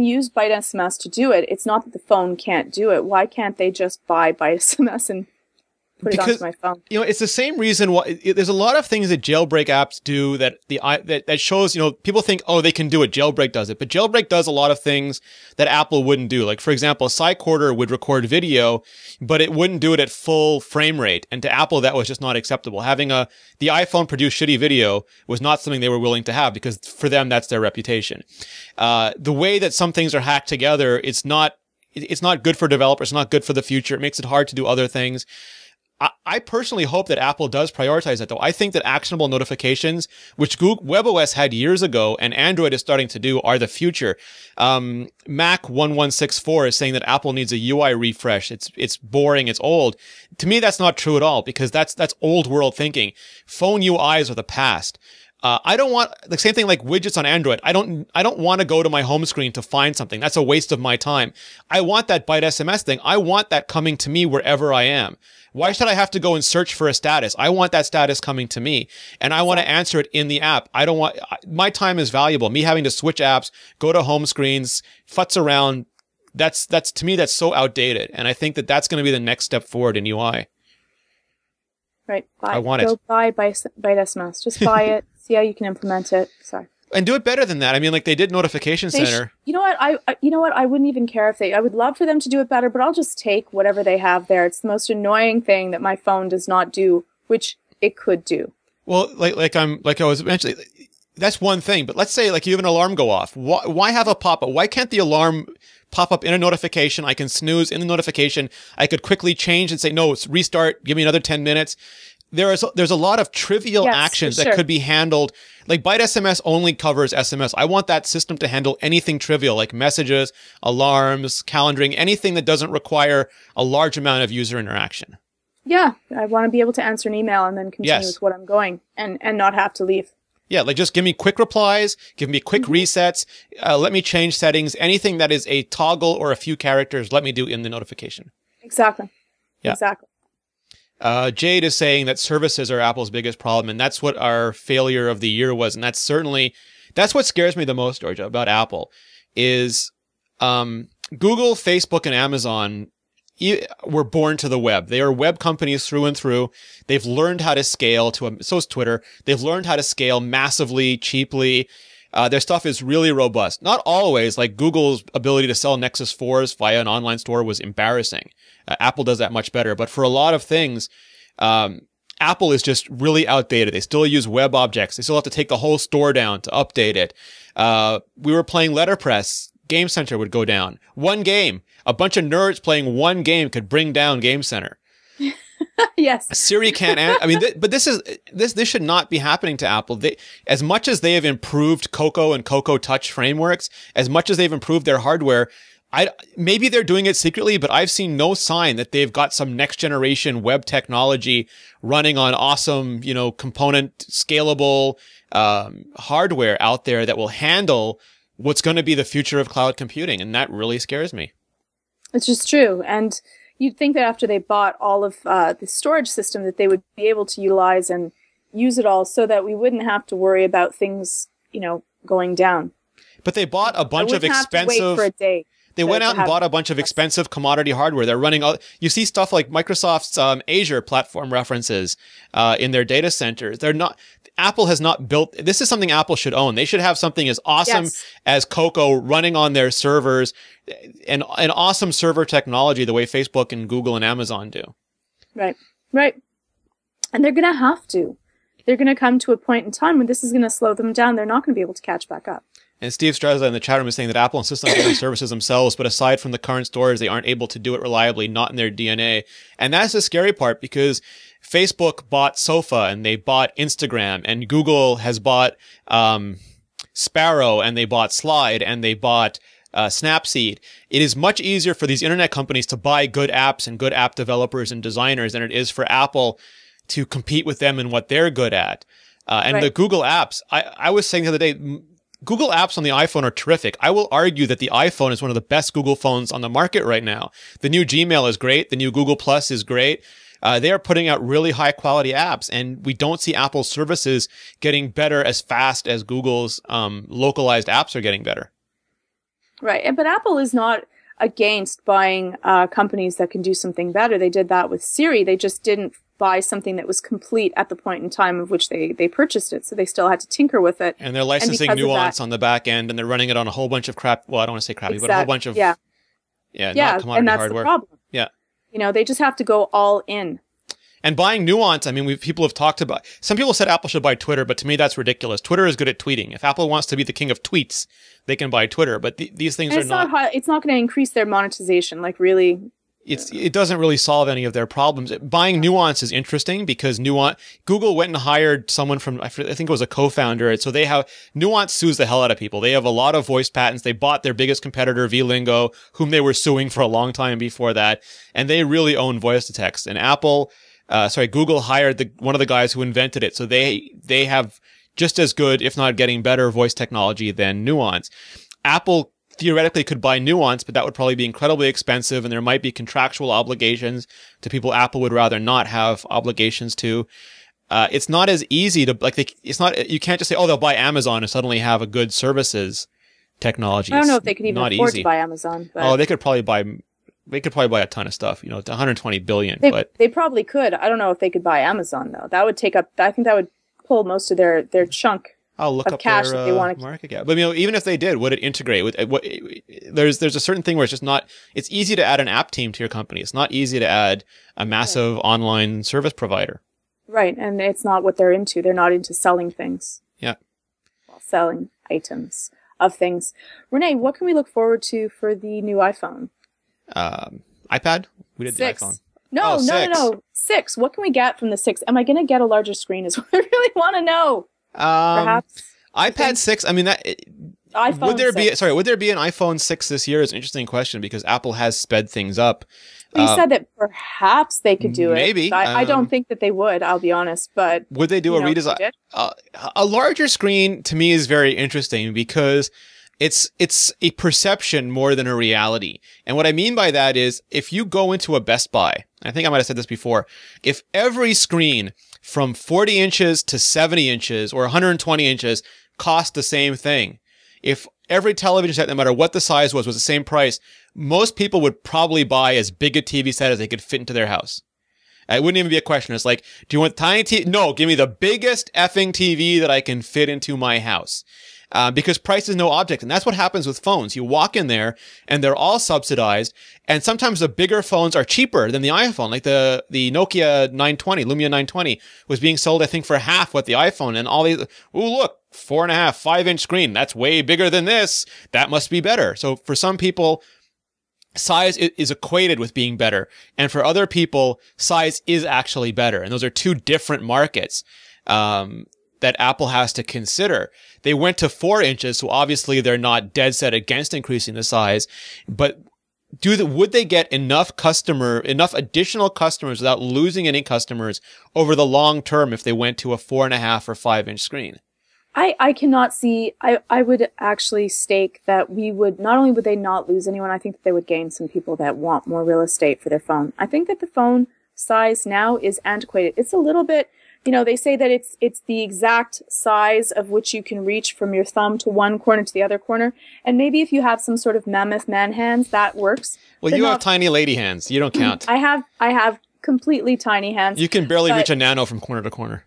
use Byte SMS to do it, it's not that the phone can't do it. Why can't they just buy Byte SMS and put it onto my phone. You know, it's the same reason why there's a lot of things that jailbreak apps do that that shows, you know, people think, oh, they can do it. Jailbreak does it. But jailbreak does a lot of things that Apple wouldn't do. Like, for example, Cycorder would record video, but it wouldn't do it at full frame rate. And to Apple, that was just not acceptable. Having the iPhone produce shitty video was not something they were willing to have, because for them, that's their reputation. The way that some things are hacked together, it's not good for developers. It's not good for the future. It makes it hard to do other things. I personally hope that Apple does prioritize that, though. I think that actionable notifications, which Google WebOS had years ago and Android is starting to do, are the future. Mac 1164 is saying that Apple needs a UI refresh. It's boring. It's old. To me, that's not true at all, because that's old world thinking. Phone UIs are the past. I don't want the same thing like widgets on Android. I don't want to go to my home screen to find something. That's a waste of my time. I want that Byte SMS thing. I want that coming to me wherever I am. Why should I have to go and search for a status? I want that status coming to me, and I want to answer it in the app. I don't want, my time is valuable. Me having to switch apps, go to home screens, futz around. That's to me, that's so outdated. And I think that that's going to be the next step forward in UI. Right. I want Go it. buy Byte SMS. Just buy it. See how you can implement it. Sorry. And do it better than that. I mean, like they did Notification Center. You know what? You know what? I wouldn't even care if they. I would love for them to do it better, but I'll just take whatever they have there. It's the most annoying thing that my phone does not do, which it could do. Well, like I was mentioning, that's one thing. But let's say like you have an alarm go off. Why have a pop-up? Why can't the alarm pop up in a notification? I can snooze in the notification. I could quickly change and say, no, it's restart. Give me another 10 minutes. There's a lot of trivial actions that could be handled. Like Byte SMS only covers SMS. I want that system to handle anything trivial, like messages, alarms, calendaring, anything that doesn't require a large amount of user interaction. Yeah, I want to be able to answer an email and then continue with what I'm going and not have to leave. Yeah, like just give me quick replies, give me quick resets, let me change settings, anything that is a toggle or a few characters, let me do in the notification. Exactly. Yeah. Exactly. Jade is saying that services are Apple's biggest problem, and that's what our failure of the year was. And that's what scares me the most, Georgia, about Apple, is Google, Facebook, and Amazon were born to the web. They are web companies through and through. They've learned how to scale so is Twitter. They've learned how to scale massively, cheaply. Their stuff is really robust. Not always, like Google's ability to sell Nexus 4s via an online store was embarrassing. Apple does that much better. But for a lot of things, Apple is just really outdated. They still use web objects. They still have to take the whole store down to update it. We were playing letterpress. Game Center would go down. One game. A bunch of nerds playing one game could bring down Game Center. Yes. Siri can't. I mean, but this should not be happening to Apple. As much as they have improved Cocoa and Cocoa Touch frameworks, as much as they've improved their hardware, maybe they're doing it secretly, but I've seen no sign that they've got some next generation web technology running on awesome, component scalable hardware out there that will handle what's going to be the future of cloud computing, and that really scares me. It's just true, and you'd think that after they bought all of the storage system that they would be able to utilize and use it all so that we wouldn't have to worry about things, going down. But they bought a bunch of expensive... Have to wait for a day. They went out and bought a bunch of expensive commodity hardware. They're running... You see stuff like Microsoft's Azure platform references in their data centers. They're not... Apple has not built... This is something Apple should own. They should have something as awesome as Cocoa running on their servers, and an awesome server technology the way Facebook and Google and Amazon do. Right. Right. And they're going to have to. They're going to come to a point in time when this is going to slow them down. They're not going to be able to catch back up. And Steve Strezza in the chat room is saying that Apple insists on building services themselves, but aside from the current stores, they aren't able to do it reliably, not in their DNA. And that's the scary part, because Facebook bought Sofa and they bought Instagram, and Google has bought Sparrow, and they bought Slide, and they bought Snapseed. It is much easier for these internet companies to buy good apps and good app developers and designers than it is for Apple to compete with them in what they're good at. And the Google apps, I was saying the other day, Google apps on the iPhone are terrific. I will argue that the iPhone is one of the best Google phones on the market right now. The new Gmail is great. The new Google Plus is great. They are putting out really high quality apps, and we don't see Apple's services getting better as fast as Google's localized apps are getting better. Right. But Apple is not against buying companies that can do something better. They did that with Siri. They just didn't buy something that was complete at the point in time of which they purchased it. So they still had to tinker with it. And they're licensing Nuance on the back end, and they're running it on a whole bunch of crap. Well, I don't want to say crappy, but a whole bunch of not commodity and that's hardware. The problem. Yeah. They just have to go all in. And buying Nuance, I mean, people have talked about, some people said Apple should buy Twitter, but to me that's ridiculous. Twitter is good at tweeting. If Apple wants to be the king of tweets, they can buy Twitter, but these things are not. It's not going to increase their monetization, like really. It doesn't really solve any of their problems. Buying Nuance is interesting because Google went and hired someone from, I think it was a co-founder. So Nuance sues the hell out of people. They have a lot of voice patents. They bought their biggest competitor, vLingo, whom they were suing for a long time before that. And they really own voice to text. And Google hired one of the guys who invented it. So they have just as good, if not getting better voice technology than Nuance. Apple theoretically could buy Nuance, but that would probably be incredibly expensive, and there might be contractual obligations to people Apple would rather not have obligations to. It's not as easy to, you can't just say, oh, they'll buy Amazon and suddenly have a good services technology. I don't know if they could even afford to buy Amazon. But they could probably buy a ton of stuff, it's 120 billion. They probably could. I don't know if they could buy Amazon though. That would I think that would pull most of their chunk. I'll look up cash their that they want to market cap. But even if they did, would it integrate with there's a certain thing where it's just not. It's easy to add an app team to your company. It's not easy to add a massive online service provider. Right, and it's not what they're into. They're not into selling things. Yeah, selling items of things. Rene, what can we look forward to for the new iPhone? iPad. We did 6. the iPhone. No. 6. What can we get from the 6? Am I going to get a larger screen? Is what I really want to know. Perhaps iPad 6. I mean, iPhone would there 6. would there be an iPhone 6 this year? Is an interesting question because Apple has sped things up. You said that perhaps they could do it. Maybe. I don't think that they would. I'll be honest. But would they do a redesign? A larger screen to me is very interesting because it's a perception more than a reality. And what I mean by that is if you go into a Best Buy, I think I might have said this before, if every screen from 40 inches to 70 inches or 120 inches cost the same thing, if every television set, no matter what the size was the same price, most people would probably buy as big a TV set as they could fit into their house. It wouldn't even be a question. It's like, do you want tiny TV? No, give me the biggest effing TV that I can fit into my house. Because price is no object. And that's what happens with phones. You walk in there and they're all subsidized. And sometimes the bigger phones are cheaper than the iPhone. Like the Nokia 920, Lumia 920 was being sold, I think, for half what the iPhone. And all these, look, 4.5, 5-inch screen. That's way bigger than this. That must be better. So for some people, size is equated with being better. And for other people, size is actually better. And those are two different markets. That Apple has to consider. They went to 4 inches, so obviously they're not dead set against increasing the size. But would they get enough additional customers without losing any customers over the long term if they went to a 4.5 or 5-inch screen? I cannot see. I would actually stake that not only would they not lose anyone, I think that they would gain some people that want more real estate for their phone. I think that the phone size now is antiquated. It's a little bit. They say that it's the exact size of which you can reach from your thumb to one corner to the other corner. And maybe if you have some sort of mammoth man hands, that works. Well, you have tiny lady hands. You don't count. I have completely tiny hands. You can barely reach a nano from corner to corner.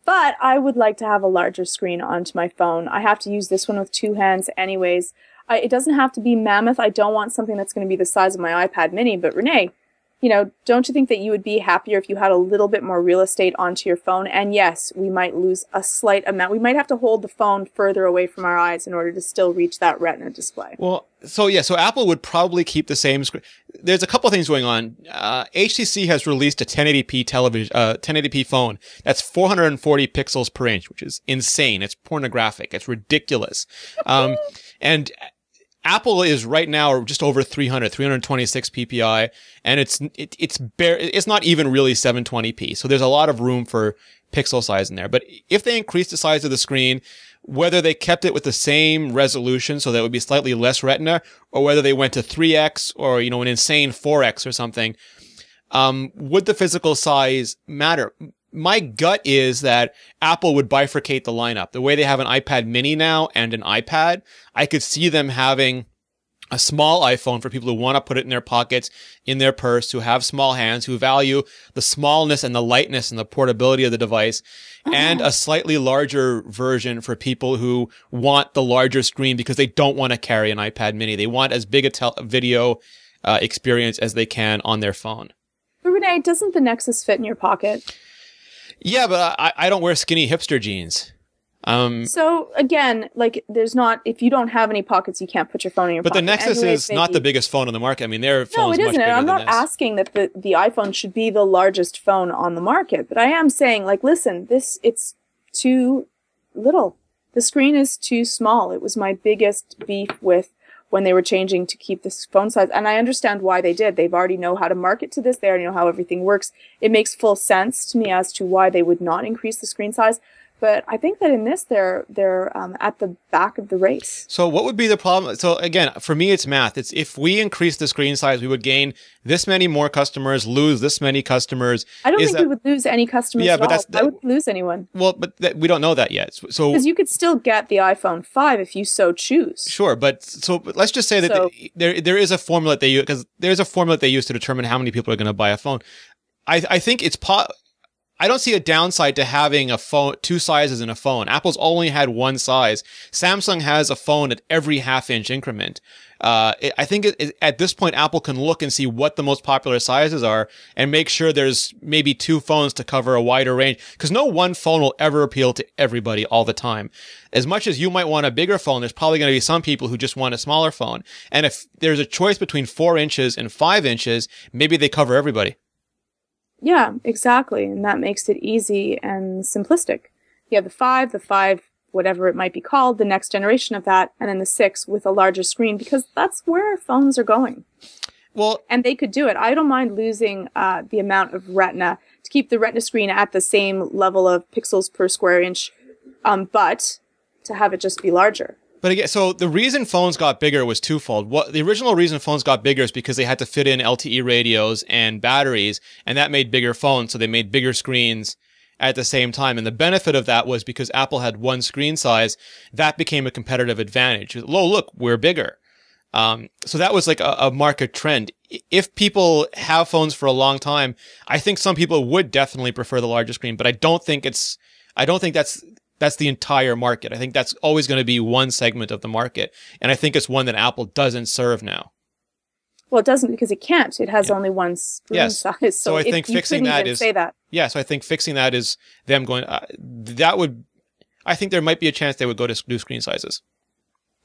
But I would like to have a larger screen onto my phone. I have to use this one with 2 hands anyways. It doesn't have to be mammoth. I don't want something that's going to be the size of my iPad mini. But Rene, don't you think that you would be happier if you had a little bit more real estate onto your phone? And yes, we might lose a slight amount. We might have to hold the phone further away from our eyes in order to still reach that Retina display. Well, so Apple would probably keep the same screen. There's a couple of things going on. HTC has released a 1080p television, 1080p phone that's 440 pixels per inch, which is insane. It's pornographic. It's ridiculous. And Apple is right now just over 326 ppi, and it's not even really 720p. So there's a lot of room for pixel size in there. But if they increase the size of the screen, whether they kept it with the same resolution, so that would be slightly less Retina, or whether they went to 3x or an insane 4x or something, would the physical size matter? My gut is that Apple would bifurcate the lineup. The way they have an iPad mini now and an iPad, I could see them having a small iPhone for people who want to put it in their pockets, in their purse, who have small hands, who value the smallness and the lightness and the portability of the device, and a slightly larger version for people who want the larger screen because they don't want to carry an iPad mini. They want as big a video experience as they can on their phone. But Rene, doesn't the Nexus fit in your pocket? Yeah, but I don't wear skinny hipster jeans. So again, like if you don't have any pockets, you can't put your phone in your pocket. But the Nexus is not the biggest phone on the market. I mean, their phone's much bigger than this. No, it isn't. I'm not asking that the iPhone should be the largest phone on the market, but I am saying, like, listen, it's too little. The screen is too small. It was my biggest beef with when they were changing to keep this phone size. And I understand why they did. They've already know how to market to this. They already know how everything works. It makes full sense to me as to why they would not increase the screen size. But I think that in this, they're at the back of the race. So what would be the problem? So again, for me, it's math. It's if we increase the screen size, we would gain this many more customers, lose this many customers. I don't think we would lose any customers at all. I wouldn't lose anyone. Well, but we don't know that yet. So because you could still get the iPhone 5 if you so choose. Sure, but let's just say that there is a formula that they use, because there's a formula that they use to determine how many people are going to buy a phone. I think it's I don't see a downside to having a phone, two sizes in a phone. Apple's only had one size. Samsung has a phone at every half-inch increment. I think at this point, Apple can look and see what the most popular sizes are and make sure there's maybe two phones to cover a wider range. Because no one phone will ever appeal to everybody all the time. As much as you might want a bigger phone, there's probably going to be some people who just want a smaller phone. And if there's a choice between 4 inches and 5 inches, maybe they cover everybody. Yeah, exactly. And that makes it easy and simplistic. You have the 5, whatever it might be called, the next generation of that, and then the 6 with a larger screen, because that's where phones are going. Well, and they could do it. I don't mind losing the amount of Retina to keep the Retina screen at the same level of pixels per square inch, but to have it just be larger. But again, so the reason phones got bigger was twofold. The original reason phones got bigger is because they had to fit in LTE radios and batteries, and that made bigger phones, so they made bigger screens at the same time. And the benefit of that was because Apple had one screen size, that became a competitive advantage. Oh, look, we're bigger. So that was like a market trend. If people have phones for a long time, I think some people would definitely prefer the larger screen, but I don't think that's the entire market. I think that's always going to be one segment of the market. And I think it's one that Apple doesn't serve now. Well, it doesn't because it can't. It has only one screen size. So I think fixing that is... Yeah, so I think fixing that is them going... I think there might be a chance they would go to new screen sizes.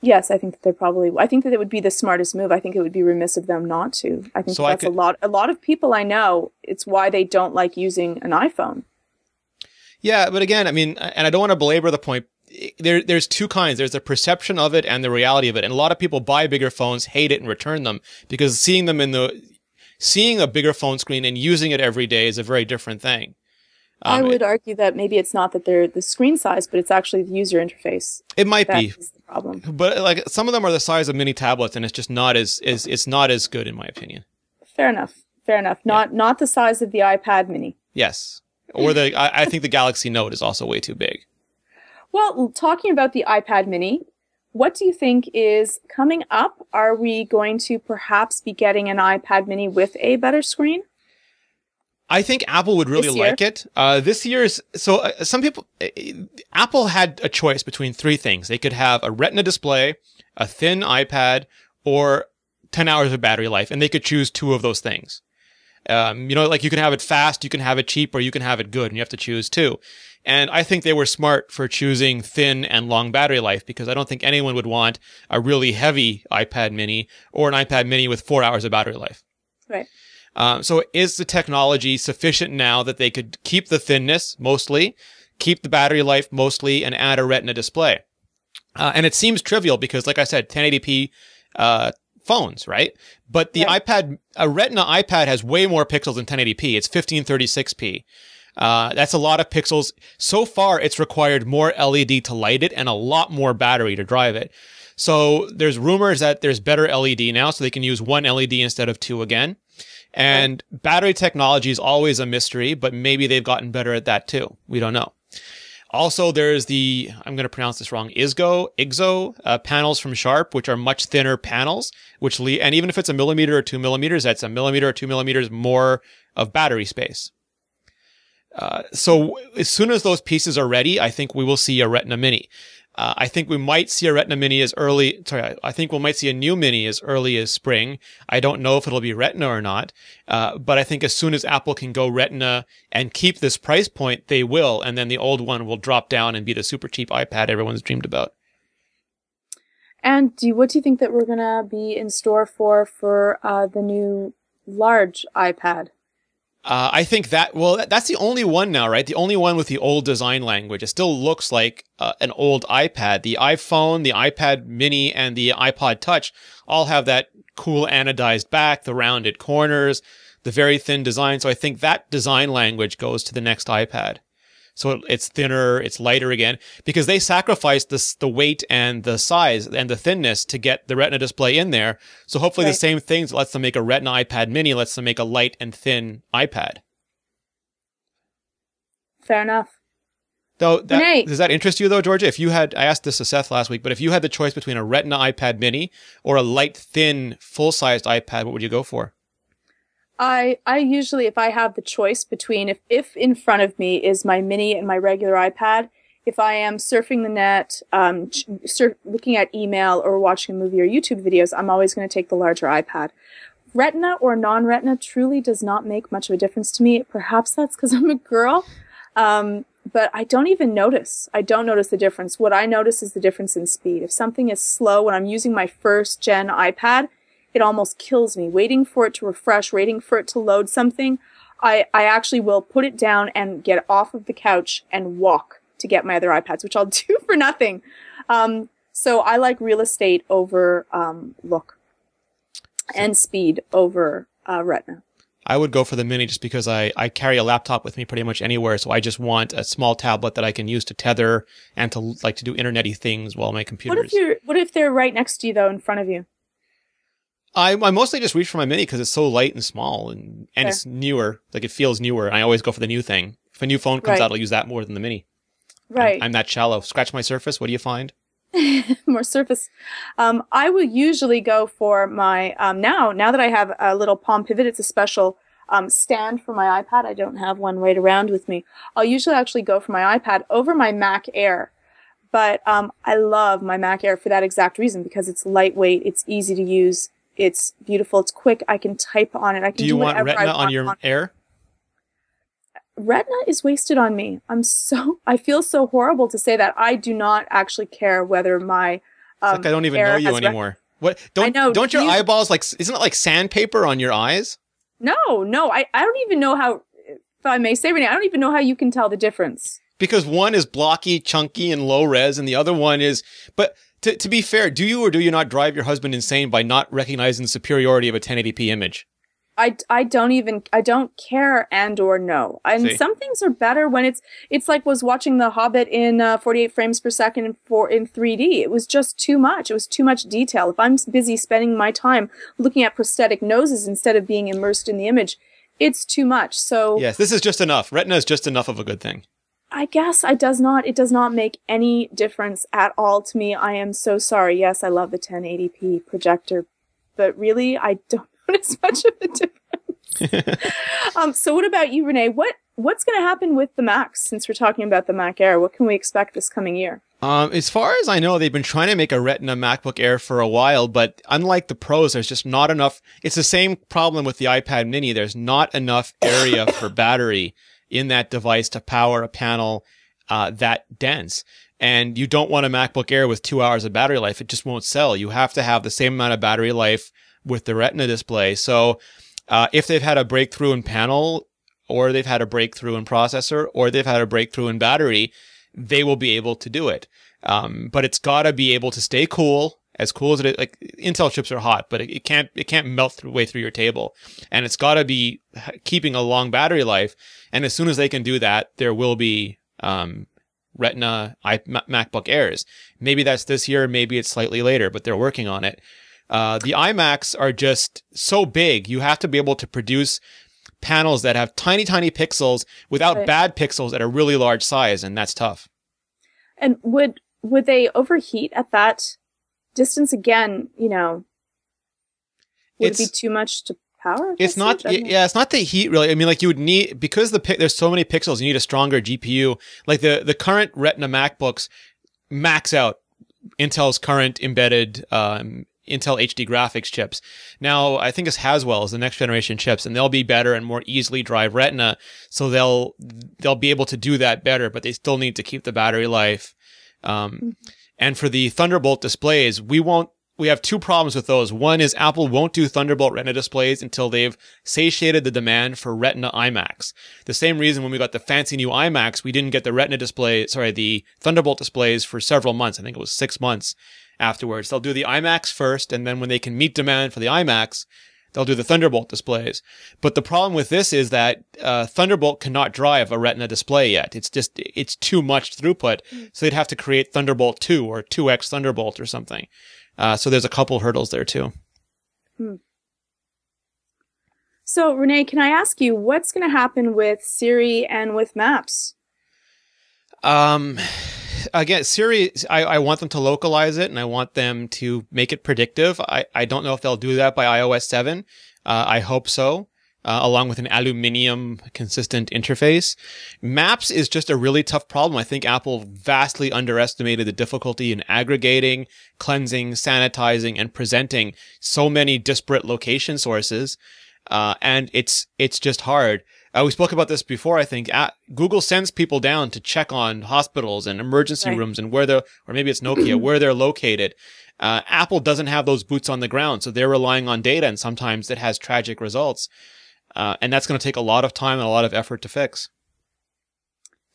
Yes, I think that I think that it would be the smartest move. I think it would be remiss of them not to. I think that's a lot of people I know, it's why they don't like using an iPhone. Yeah, but again, I mean, and I don't want to belabor the point. There's two kinds. There's the perception of it and the reality of it. And a lot of people buy bigger phones, hate it, and return them because seeing a bigger phone screen and using it every day is a very different thing. I would argue that maybe it's not that they're the screen size, but it's actually the user interface. It might be. That's the problem. But like some of them are the size of mini tablets, and it's just not it's not as good in my opinion. Fair enough. Not the size of the iPad mini. Yes. Or I think the Galaxy Note is also way too big. Well, talking about the iPad mini, what do you think is coming up? Are we going to perhaps be getting an iPad mini with a better screen? I think Apple would really like it. This year's, some people, Apple had a choice between 3 things. They could have a Retina display, a thin iPad, or 10 hours of battery life, and they could choose 2 of those things. Like you can have it fast, you can have it cheap, or you can have it good, and you have to choose 2. And I think they were smart for choosing thin and long battery life because I don't think anyone would want a really heavy iPad mini or an iPad mini with 4 hours of battery life. Right. So is the technology sufficient now that they could keep the thinness mostly, keep the battery life mostly, and add a Retina display? And it seems trivial because, like I said, 1080p phones, right? But the a Retina iPad has way more pixels than 1080p. It's 1536p. That's a lot of pixels. So far, it's required more LED to light it and a lot more battery to drive it. So there's rumors that there's better LED now, so they can use 1 LED instead of 2 again. And battery technology is always a mystery, but maybe they've gotten better at that too. We don't know. Also, there's the, I'm going to pronounce this wrong, IGZO panels from Sharp, which are much thinner panels, and even if it's a millimeter or 2 millimeters, that's a millimeter or 2 millimeters more of battery space. So as soon as those pieces are ready, I think we will see a Retina Mini. I think we might see a Retina Mini I think we might see a new Mini as early as spring. I don't know if it'll be Retina or not, but I think as soon as Apple can go Retina and keep this price point, they will, and then the old one will drop down and be the super cheap iPad everyone's dreamed about. And what do you think that we're going to be in store for the new large iPad? I think that's the only one now, right? The only one with the old design language. It still looks like an old iPad. The iPhone, the iPad mini, and the iPod Touch all have that cool anodized back, the rounded corners, the very thin design. So I think that design language goes to the next iPad. So it's thinner, it's lighter again, because they sacrificed the weight and the size and the thinness to get the Retina display in there. So hopefully the same things lets them make a Retina iPad mini, lets them make a light and thin iPad. Fair enough. Though, does that interest you though, Georgia? I asked this to Seth last week, but if you had the choice between a Retina iPad mini or a light, thin, full-sized iPad, what would you go for? I usually, if I have the choice between, if in front of me is my mini and my regular iPad, if I am surfing the net, looking at email or watching a movie or YouTube videos, I'm always going to take the larger iPad. Retina or non-Retina truly does not make much of a difference to me. Perhaps that's because I'm a girl, but I don't even notice. I don't notice the difference. What I notice is the difference in speed. If something is slow when I'm using my first gen iPad, it almost kills me. Waiting for it to refresh, waiting for it to load something, I actually will put it down and get off of the couch and walk to get my other iPads, which I'll do for nothing. So I like real estate over look and speed over Retina. I would go for the mini just because I carry a laptop with me pretty much anywhere, so I just want a small tablet that I can use to tether and to do internet-y things while my computer's... What if they're right next to you, though, in front of you? I mostly just reach for my mini because it's so light and small and it's newer. Like, it feels newer. I always go for the new thing. If a new phone comes out, I'll use that more than the mini. Right. I'm that shallow. Scratch my Surface. What do you find? More Surface. I will usually go for my, now that I have a little Palm Pivot, it's a special stand for my iPad. I don't have one right around with me. I'll usually actually go for my iPad over my Mac Air. But I love my Mac Air for that exact reason, because it's lightweight, it's easy to use. It's beautiful. It's quick. I can type on it. I can do whatever I want. Do you want Retina on your Air? Retina is wasted on me. I feel so horrible to say that. I do not actually care whether my it's like I don't even know you anymore. What? Don't your eyeballs isn't it like sandpaper on your eyes? No. I don't even know how, if I may say, Rene, I don't even know how you can tell the difference. Because one is blocky, chunky, and low res, and the other one is, but to be fair, do you or do you not drive your husband insane by not recognizing the superiority of a 1080p image? I don't care and or no. And some things are better when it's like was watching The Hobbit in 48 frames per second in 3D. It was just too much. It was too much detail. If I'm busy spending my time looking at prosthetic noses instead of being immersed in the image, it's too much. So yes, this is just enough. Retina is just enough of a good thing. I guess it does not make any difference at all to me. I am so sorry. Yes, I love the 1080p projector, but really I don't notice much of a difference. So what about you, Rene? What's going to happen with the Macs, since we're talking about the Mac Air? What can we expect this coming year? As far as I know, they've been trying to make a Retina MacBook Air for a while, but unlike the Pros, there's just not enough. It's the same problem with the iPad mini. There's not enough area for battery in that device to power a panel that dense. And you don't want a MacBook Air with 2 hours of battery life. It just won't sell. You have to have the same amount of battery life with the Retina display. So if they've had a breakthrough in panel, or they've had a breakthrough in processor, or they've had a breakthrough in battery, they will be able to do it. But it's got to be able to stay cool. As cool as it is, like Intel chips are hot, but it can't melt way through your table, and it's got to be keeping a long battery life. And as soon as they can do that, there will be Retina MacBook Airs. Maybe that's this year, maybe it's slightly later, but they're working on it. The iMacs are just so big; you have to be able to produce panels that have tiny, tiny pixels without bad pixels at a really large size, and that's tough. And would they overheat at that distance again? Would it be too much to power? It's not. Yeah, it's not the heat really. I mean, like you would need, because there's so many pixels, you need a stronger GPU. Like the current Retina MacBooks max out Intel's current embedded Intel HD graphics chips. Now, I think it's Haswell's the next generation chips, and they'll be better and more easily drive Retina, so they'll be able to do that better. But they still need to keep the battery life. And for the Thunderbolt displays, we have two problems with those. One is Apple won't do Thunderbolt Retina displays until they've satiated the demand for Retina iMacs. The same reason when we got the fancy new iMacs, we didn't get the Thunderbolt displays for several months. I think it was 6 months afterwards. They'll do the iMacs first, and then when they can meet demand for the iMacs, they'll do the Thunderbolt displays. But the problem with this is that Thunderbolt cannot drive a Retina display yet. It's too much throughput. So they'd have to create Thunderbolt 2 or 2X Thunderbolt or something. So there's a couple hurdles there too. So Rene, can I ask you, what's going to happen with Siri and with Maps? Again, Siri, I want them to localize it, and I want them to make it predictive. I don't know if they'll do that by iOS 7. I hope so, along with an aluminium consistent interface. Maps is just a really tough problem. I think Apple vastly underestimated the difficulty in aggregating, cleansing, sanitizing, and presenting so many disparate location sources. And it's just hard. We spoke about this before, I think. Google sends people down to check on hospitals and emergency rooms and or maybe it's Nokia, where they're located. Apple doesn't have those boots on the ground, so they're relying on data, and sometimes it has tragic results. And that's going to take a lot of time and a lot of effort to fix.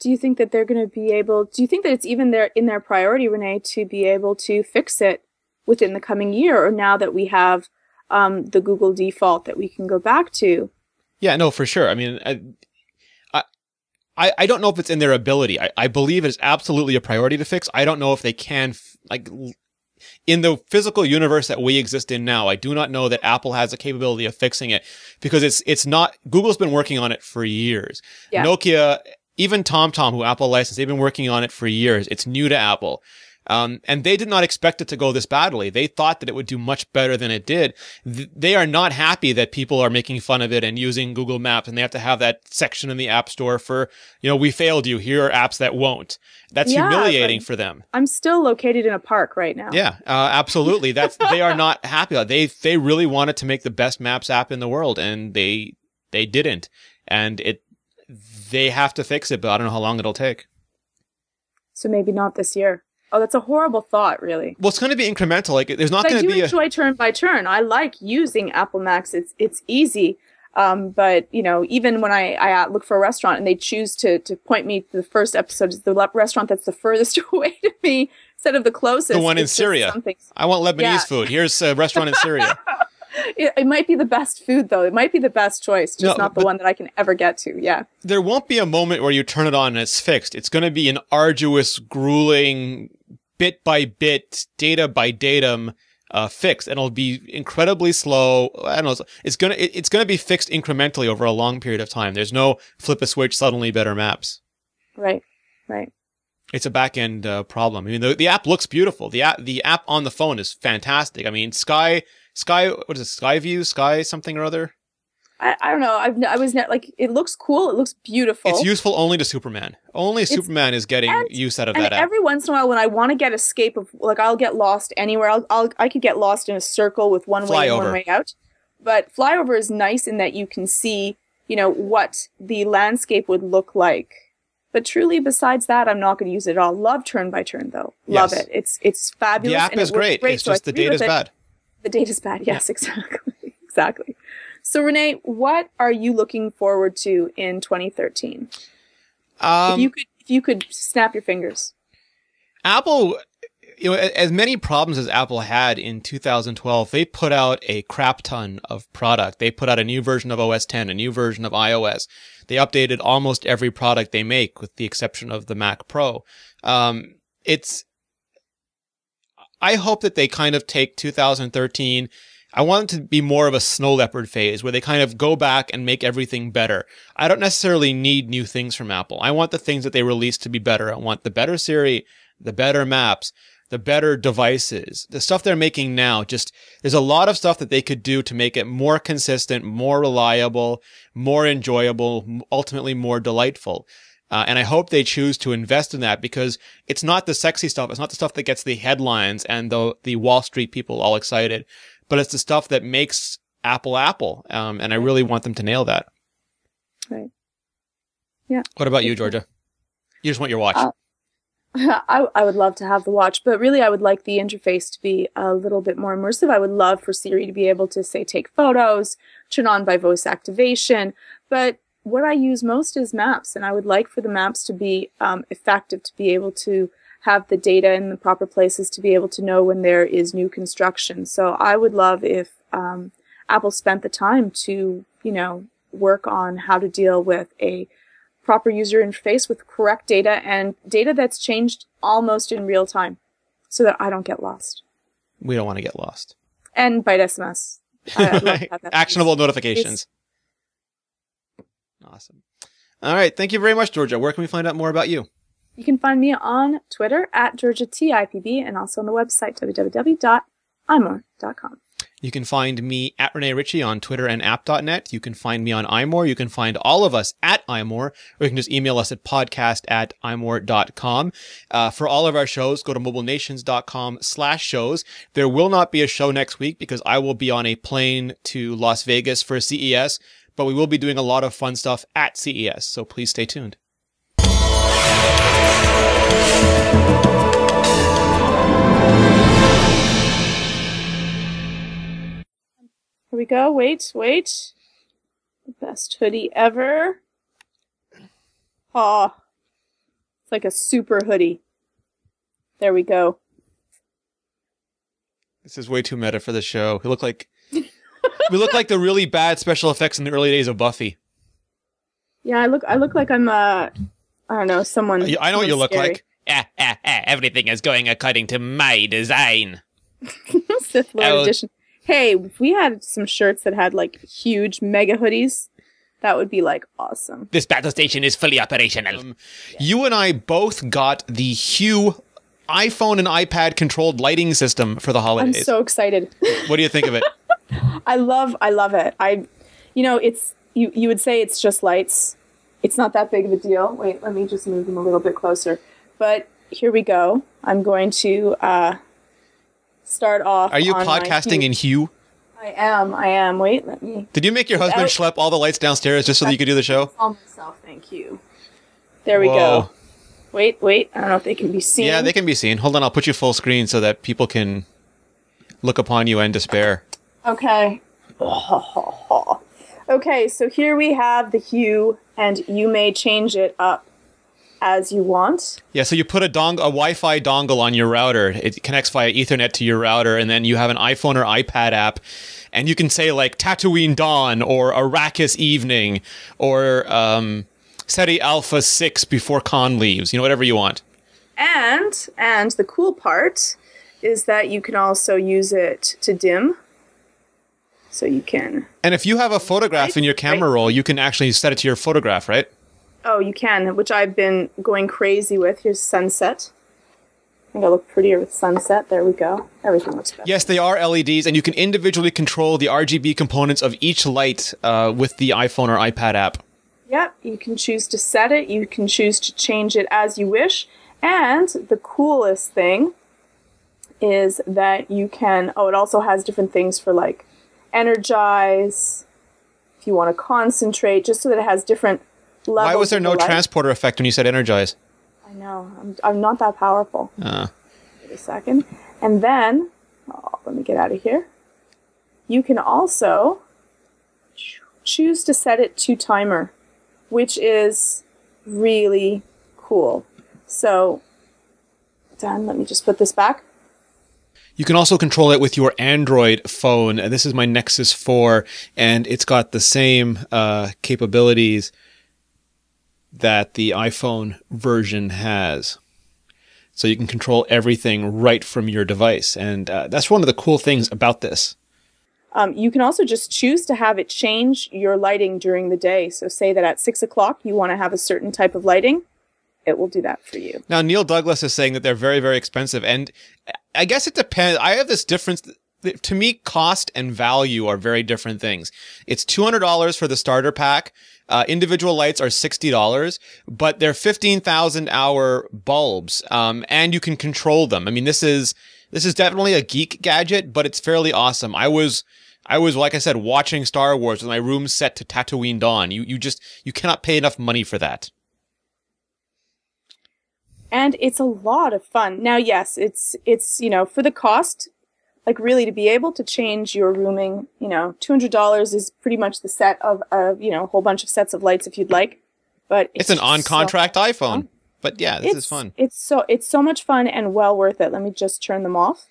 Do you think that they're going to be able, do you think that it's even in their priority, Rene, to be able to fix it within the coming year, or now that we have the Google default that we can go back to? Yeah, no, for sure. I mean, I don't know if it's in their ability. I believe it is absolutely a priority to fix. I don't know if they can, in the physical universe that we exist in now, I do not know that Apple has the capability of fixing it, because it's not, Google's been working on it for years. Yeah. Nokia, even TomTom, who Apple licensed, they've been working on it for years. It's new to Apple. And they did not expect it to go this badly. They thought that it would do much better than it did. They are not happy that people are making fun of it and using Google Maps, and they have to have that section in the App Store for, we failed you. Here are apps that won't. That's humiliating for them. I'm still located in a park right now. Yeah, absolutely. They are not happy. They really wanted to make the best Maps app in the world, and they didn't. And they have to fix it, but I don't know how long it'll take. So maybe not this year. Oh, that's a horrible thought, really. Well, it's going to be incremental. Like, there's not going to be. I do enjoy turn by turn. I like using Apple Macs. It's easy. But even when I look for a restaurant and they choose to point me to the first episode, is the restaurant that's the furthest away to me instead of the closest. The one in Syria. I want Lebanese food. Here's a restaurant in Syria. It might be the best food, though. It might be the best choice, just not the one that I can ever get to. Yeah. There won't be a moment where you turn it on and it's fixed. It's going to be an arduous, grueling, bit by bit, data by datum fix, and it'll be incredibly slow. I don't know. It's gonna be fixed incrementally over a long period of time. There's no flip a switch, suddenly better maps. Right. It's a back end problem. I mean, the app looks beautiful. The app on the phone is fantastic. I mean, Sky, what is it? Skyview, Sky something or other. I don't know. I was not it looks cool. It looks beautiful. It's useful only to Superman. Only Superman is getting use out of that app. Every once in a while, when I want to get escape of, I'll get lost anywhere. I could get lost in a circle with one way in, one way out. But Flyover is nice in that you can see, what the landscape would look like. But truly, besides that, I'm not going to use it at all. Love turn by turn, though. Love it. It's fabulous. The app is great. It's just the data's bad. The data's bad. Yes, exactly. So, Rene, what are you looking forward to in 2013? If you could snap your fingers. Apple, as many problems as Apple had in 2012, they put out a crap ton of product. They put out a new version of OS X, a new version of iOS. They updated almost every product they make, with the exception of the Mac Pro. I hope that they kind of take 2013. I want it to be more of a snow leopard phase where they kind of go back and make everything better. I don't necessarily need new things from Apple. I want the things that they release to be better. I want the better Siri, the better maps, the better devices, the stuff they're making now, just there's a lot of stuff that they could do to make it more consistent, more reliable, more enjoyable, ultimately more delightful. And I hope they choose to invest in that, because it's not the sexy stuff. It's not the stuff that gets the headlines and the Wall Street people all excited, but it's the stuff that makes Apple Apple. And I really want them to nail that. Right. Yeah. What about you, Georgia? You just want your watch. I would love to have the watch, but really I would like the interface to be a little bit more immersive. I would love for Siri to be able to, say, take photos, turn on by voice activation. But what I use most is maps, and I would like for the maps to be effective, to be able to have the data in the proper places, to be able to know when there is new construction. So I would love if Apple spent the time to, work on how to deal with a proper user interface with correct data and data that's changed almost in real time, so that I don't get lost. We don't want to get lost. And byte SMS. I'd love to have that. Actionable notifications. Awesome. All right. Thank you very much, Georgia. Where can we find out more about you? You can find me on Twitter at GeorgiaTIPB, and also on the website www.imore.com. You can find me at Rene Ritchie on Twitter and app.net. You can find me on iMore. You can find all of us at iMore, or you can just email us at podcast@imore.com. For all of our shows, go to mobilenations.com/shows. There will not be a show next week because I will be on a plane to Las Vegas for CES, but we will be doing a lot of fun stuff at CES, so please stay tuned. Here we go. Wait. The best hoodie ever. Aw. It's like a super hoodie. There we go. This is way too meta for the show. We look like the really bad special effects in the early days of Buffy. Yeah, I look like I'm I don't know, someone. I know what you look scary. like. Everything is going according to my design. Sith Lord edition. Hey, if we had some shirts that had like huge mega hoodies, that would be like awesome. This battle station is fully operational. You and I both got the Hue iPhone and iPad controlled lighting system for the holidays. I'm so excited. What do you think of it? I love it. It's you would say it's just lights. It's not that big of a deal. Wait, let me just move them a little bit closer. But here we go. I'm going to start off. Are you podcasting in Hue? I am. Wait, let me. Did you make your husband schlep all the lights downstairs just so that you could do the show? All myself, thank you. There we go. Wait. I don't know if they can be seen. Yeah, they can be seen. Hold on, I'll put you full screen so that people can look upon you and despair. Okay. Okay, so here we have the Hue, and you may change it up as you want. Yeah, so you put a Wi-Fi dongle on your router. It connects via Ethernet to your router, and then you have an iPhone or iPad app, and you can say like Tatooine Dawn or Arrakis Evening or SETI Alpha 6 before Khan leaves. Whatever you want. And the cool part is that you can also use it to dim. So you can. And if you have a photograph in your camera roll, you can actually set it to your photograph, right? Oh, you can, which I've been going crazy with. Here's sunset. I think I look prettier with sunset. There we go. Everything looks better. Yes, they are LEDs, and you can individually control the RGB components of each light with the iPhone or iPad app. Yep, you can choose to set it. You can choose to change it as you wish. And the coolest thing is that you can... Oh, it also has different things for like energize, if you want to concentrate, just so that it has different levels. Why was there no transporter effect when you said energize? I know. I'm not that powerful. Wait a second. And then, let me get out of here. You can also choose to set it to timer, which is really cool. So, done. Let me just put this back. You can also control it with your Android phone. This is my Nexus 4, and it's got the same capabilities that the iPhone version has. So you can control everything right from your device, and that's one of the cool things about this. You can also just choose to have it change your lighting during the day. So say that at 6 o'clock you want to have a certain type of lighting, it will do that for you. Now, Neil Douglas is saying that they're very, very expensive. And I guess it depends. I have this difference. To me, cost and value are very different things. It's $200 for the starter pack. Individual lights are $60, but they're 15,000 hour bulbs. And you can control them. I mean, this is definitely a geek gadget, but it's fairly awesome. I was, like I said, watching Star Wars with my room set to Tatooine Dawn. You cannot pay enough money for that. And it's a lot of fun. Now, yes, it's, for the cost, like really to be able to change your rooming, $200 is pretty much the set of, a whole bunch of sets of lights if you'd like. But it's an on-contract iPhone. Fun. But yeah, this is fun. It's so much fun and well worth it. Let me just turn them off.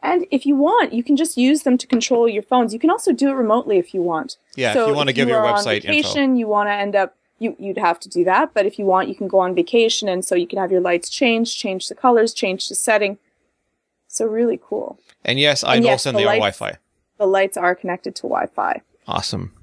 And if you want, you can just use them to control your phones. You can also do it remotely if you want. Yeah, so if you want to give your website on vacation, info. You want to end up, you'd have to do that. But if you want, you can go on vacation, and so you can have your lights change the colors, change the setting. So really cool. And yes, I know send they are Wi-Fi. The lights are connected to Wi-Fi. Awesome.